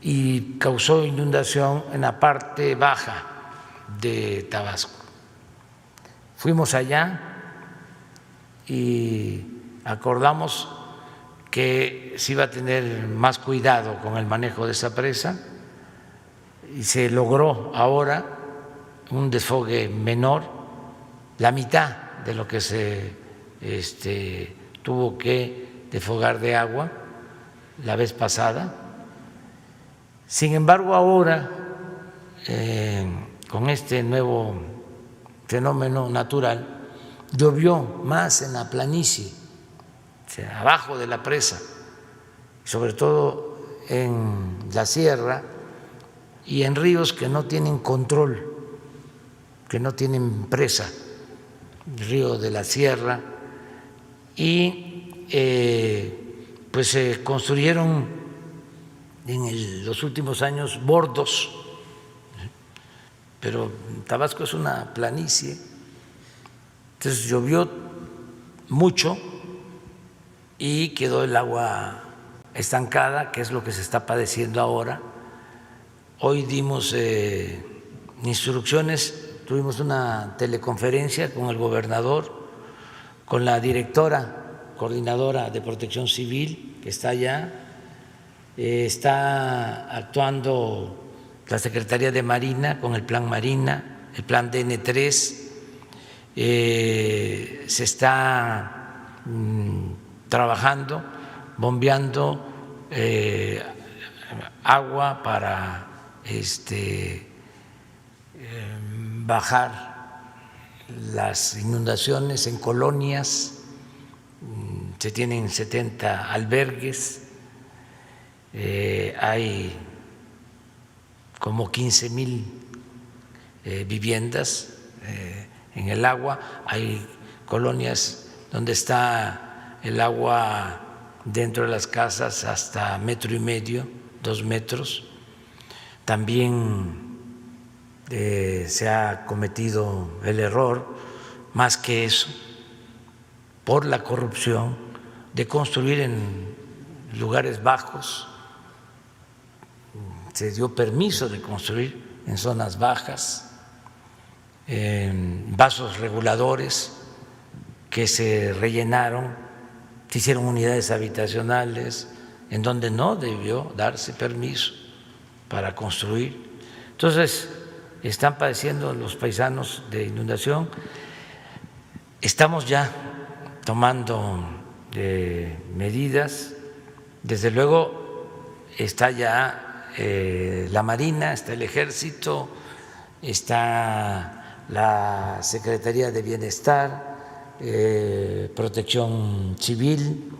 y causó inundación en la parte baja de Tabasco. Fuimos allá y acordamos que se iba a tener más cuidado con el manejo de esa presa y se logró ahora un desfogue menor, la mitad de lo que se tuvo que desfogar de agua la vez pasada. Sin embargo, ahora, con este nuevo fenómeno natural, llovió más en la planicie, o sea, abajo de la presa, sobre todo en la sierra y en ríos que no tienen control, que no tienen presa, el río de la sierra, y pues se construyeron en los últimos años bordos, pero Tabasco es una planicie, entonces llovió mucho y quedó el agua estancada, que es lo que se está padeciendo ahora. Hoy dimos instrucciones, tuvimos una teleconferencia con el gobernador, con la directora coordinadora de Protección Civil, que está allá, está actuando la Secretaría de Marina con el Plan Marina, el Plan DN3, se está trabajando, bombeando agua para bajar las inundaciones en colonias. Se tienen 70 albergues, hay como 15,000 viviendas en el agua, hay colonias donde está el agua dentro de las casas hasta 1,5 metros, 2 metros. También se ha cometido el error, más que eso, por la corrupción, de construir en lugares bajos. Se dio permiso de construir en zonas bajas, en vasos reguladores que se rellenaron, se hicieron unidades habitacionales en donde no debió darse permiso para construir. Entonces, están padeciendo los paisanos de inundación. Estamos ya tomando medidas. Desde luego está ya la Marina, está el Ejército, está la Secretaría de Bienestar, Protección Civil.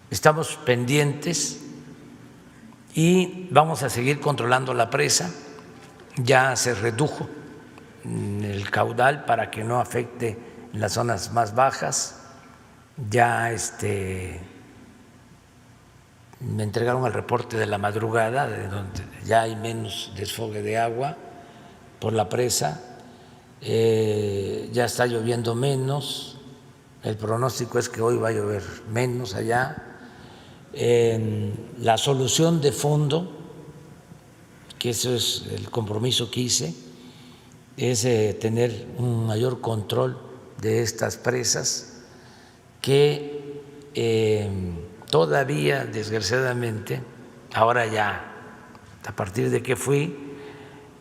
Estamos pendientes y vamos a seguir controlando la presa. Ya se redujo el caudal para que no afecte en las zonas más bajas. Ya me entregaron el reporte de la madrugada, de donde ya hay menos desfogue de agua por la presa. Ya está lloviendo menos. El pronóstico es que hoy va a llover menos allá. La solución de fondo, que eso es el compromiso que hice, es tener un mayor control de estas presas que todavía, desgraciadamente, ahora ya, a partir de que fui,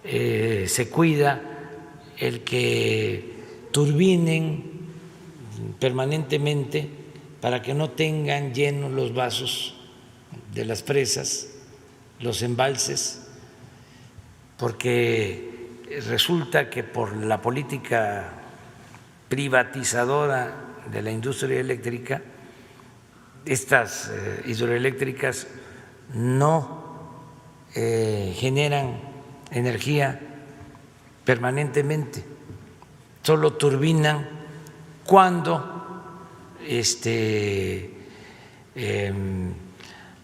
se cuida el que turbinen permanentemente para que no tengan llenos los vasos de las presas, los embalses, porque resulta que por la política privatizadora de la industria eléctrica, estas hidroeléctricas no generan energía permanentemente, solo turbinan cuando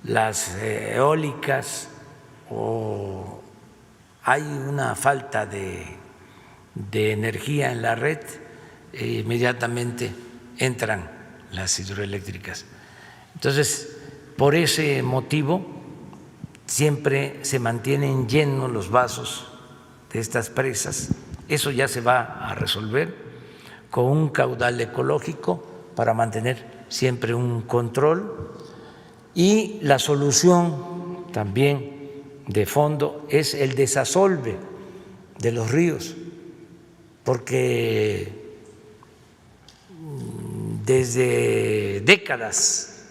las eólicas o hay una falta de energía en la red, inmediatamente entran las hidroeléctricas. Entonces, por ese motivo, siempre se mantienen llenos los vasos de estas presas. Eso ya se va a resolver con un caudal ecológico para mantener siempre un control, y la solución también de fondo es el desasolve de los ríos, porque desde décadas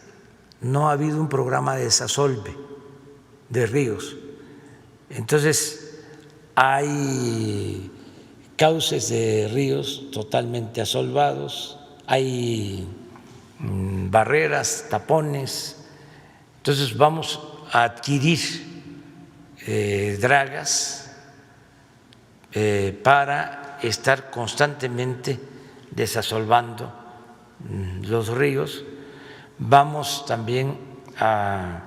no ha habido un programa de desasolve de ríos. Entonces hay cauces de ríos totalmente asolvados, hay barreras, tapones. Entonces vamos a adquirir dragas para estar constantemente desasolvando los ríos. Vamos también a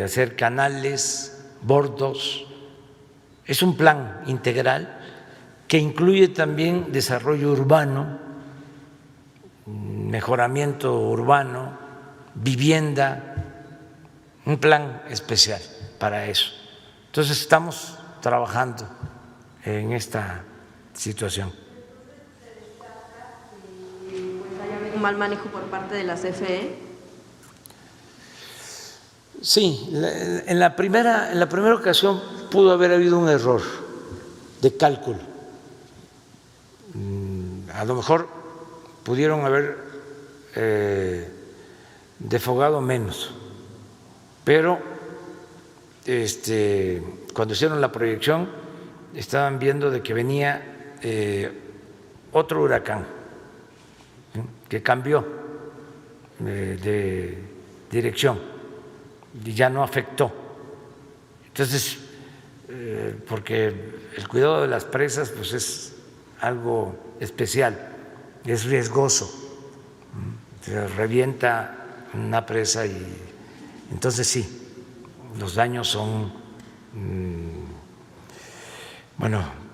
hacer canales, bordos. Es un plan integral que incluye también desarrollo urbano, mejoramiento urbano, vivienda, un plan especial para eso. Entonces estamos trabajando en esta situación. ¿Un mal manejo por parte de la CFE? Sí, en la primera ocasión pudo haber habido un error de cálculo. A lo mejor pudieron haber defogado menos, pero cuando hicieron la proyección estaban viendo de que venía otro huracán que cambió de dirección y ya no afectó. Entonces, porque el cuidado de las presas pues es algo especial, es riesgoso, se revienta una presa y entonces sí, los daños son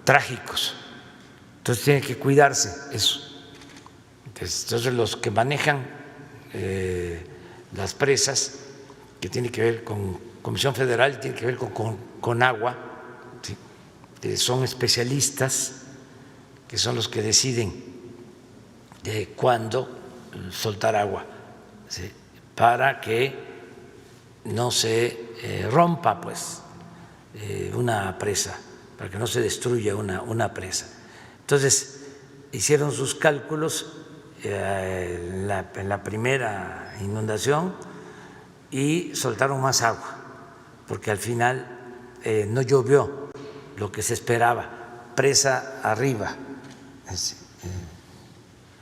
trágicos. Entonces tiene que cuidarse eso. Entonces los que manejan las presas, que tiene que ver con Comisión Federal, tiene que ver con agua, ¿sí? Son especialistas que son los que deciden de cuándo soltar agua, ¿sí? Para que no se rompa pues una presa, para que no se destruya una presa. Entonces, hicieron sus cálculos en la primera inundación y soltaron más agua, porque al final no llovió lo que se esperaba, presa arriba.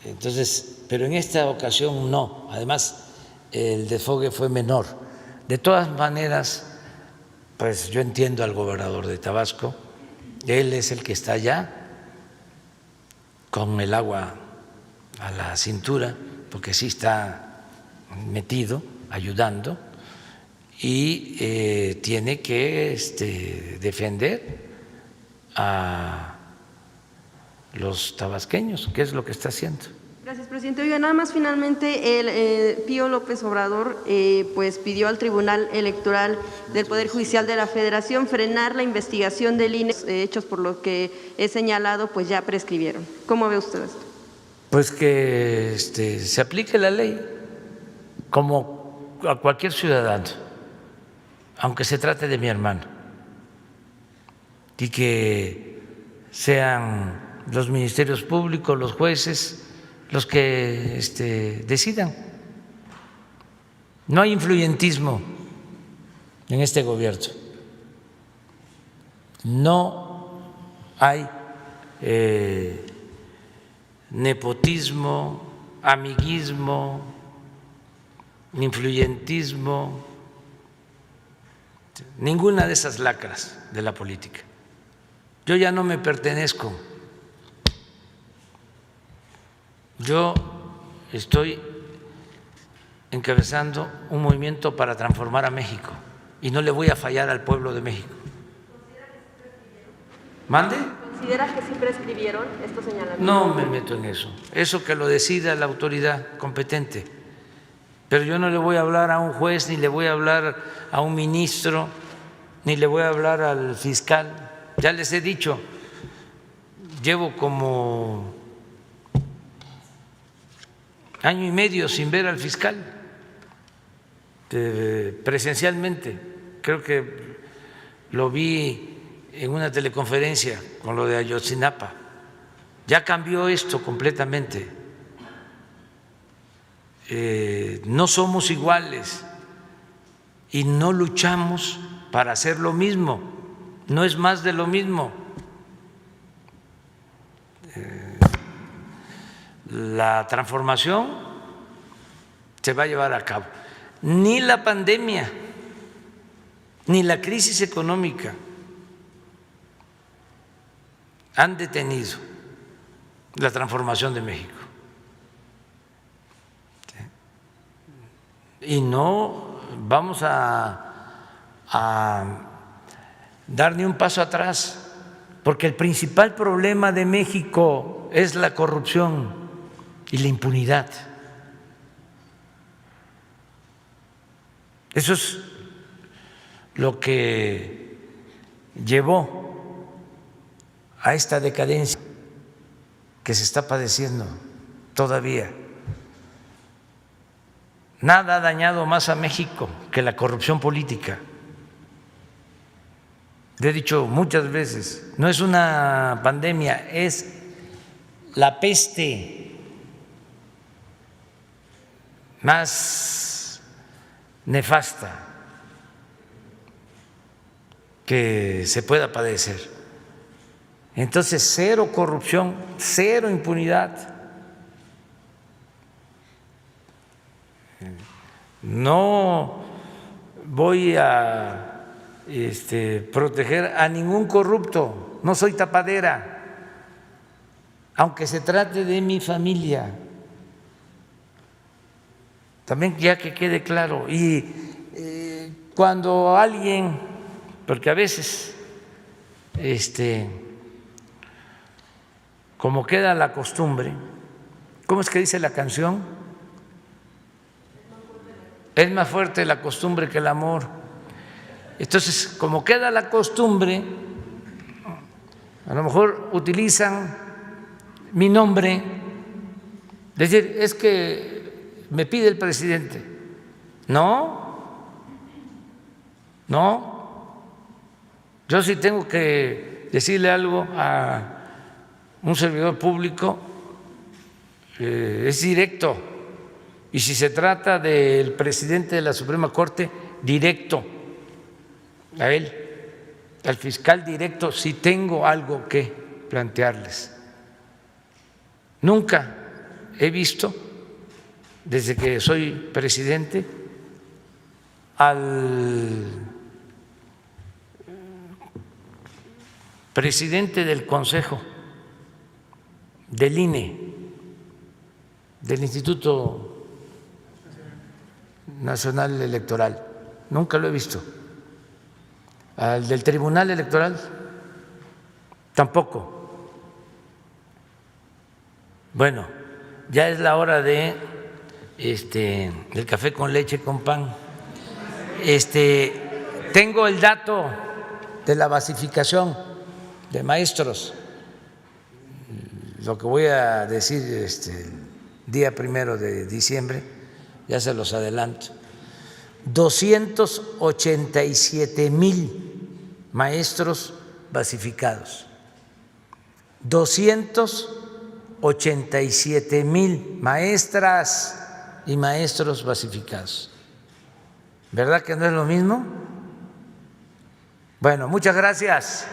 Entonces, pero en esta ocasión no, además el desfogue fue menor. De todas maneras, pues yo entiendo al gobernador de Tabasco, él es el que está allá con el agua a la cintura, porque sí está metido, ayudando, y tiene que defender a los tabasqueños, que es lo que está haciendo. Gracias, presidente. Oiga, nada más finalmente, Pío López Obrador pues pidió al Tribunal Electoral del Poder Judicial de la Federación frenar la investigación del INE, hechos por lo que he señalado, pues ya prescribieron. ¿Cómo ve usted esto? Pues que se aplique la ley como a cualquier ciudadano, aunque se trate de mi hermano, y que sean los ministerios públicos, los jueces, los que decidan. No hay influyentismo en este gobierno, no hay nepotismo, amiguismo, influyentismo, ninguna de esas lacras de la política. Yo ya no me pertenezco. Yo estoy encabezando un movimiento para transformar a México y no le voy a fallar al pueblo de México. ¿Mande? ¿Considera que sí prescribieron estos señalamientos? No me meto en eso. Eso que lo decida la autoridad competente. Pero yo no le voy a hablar a un juez, ni le voy a hablar a un ministro, ni le voy a hablar al fiscal. Ya les he dicho, llevo como año y medio sin ver al fiscal presencialmente. Creo que lo vi en una teleconferencia con lo de Ayotzinapa. Ya cambió esto completamente. No somos iguales y no luchamos para hacer lo mismo, no es más de lo mismo. La transformación se va a llevar a cabo. Ni la pandemia, ni la crisis económica han detenido la transformación de México. Y no vamos a dar ni un paso atrás, porque el principal problema de México es la corrupción y la impunidad. Eso es lo que llevó a esta decadencia que se está padeciendo todavía. Nada ha dañado más a México que la corrupción política. Le he dicho muchas veces, no es una pandemia, es la peste más nefasta que se pueda padecer. Entonces, cero corrupción, cero impunidad. No voy a proteger a ningún corrupto, no soy tapadera, aunque se trate de mi familia. También ya que quede claro. Y cuando alguien, porque a veces como queda la costumbre, ¿cómo es que dice la canción? Es más fuerte la costumbre que el amor. Entonces, como queda la costumbre, a lo mejor utilizan mi nombre, decir, es que me pide el presidente. No, Yo sí tengo que decirle algo a un servidor público, es directo. Y si se trata del presidente de la Suprema Corte, directo a él, al fiscal directo, sí tengo algo que plantearles. Nunca he visto, desde que soy presidente, al presidente del Consejo del INE, del Instituto Nacional Electoral, nunca lo he visto. Al del Tribunal Electoral, tampoco. Bueno, ya es la hora de el café con leche con pan. Tengo el dato de la basificación de maestros. Lo que voy a decir el día 1 de diciembre, ya se los adelanto. 287,000 maestros basificados. 287,000 maestras y maestros basificados. ¿Verdad que no es lo mismo? Bueno, muchas gracias.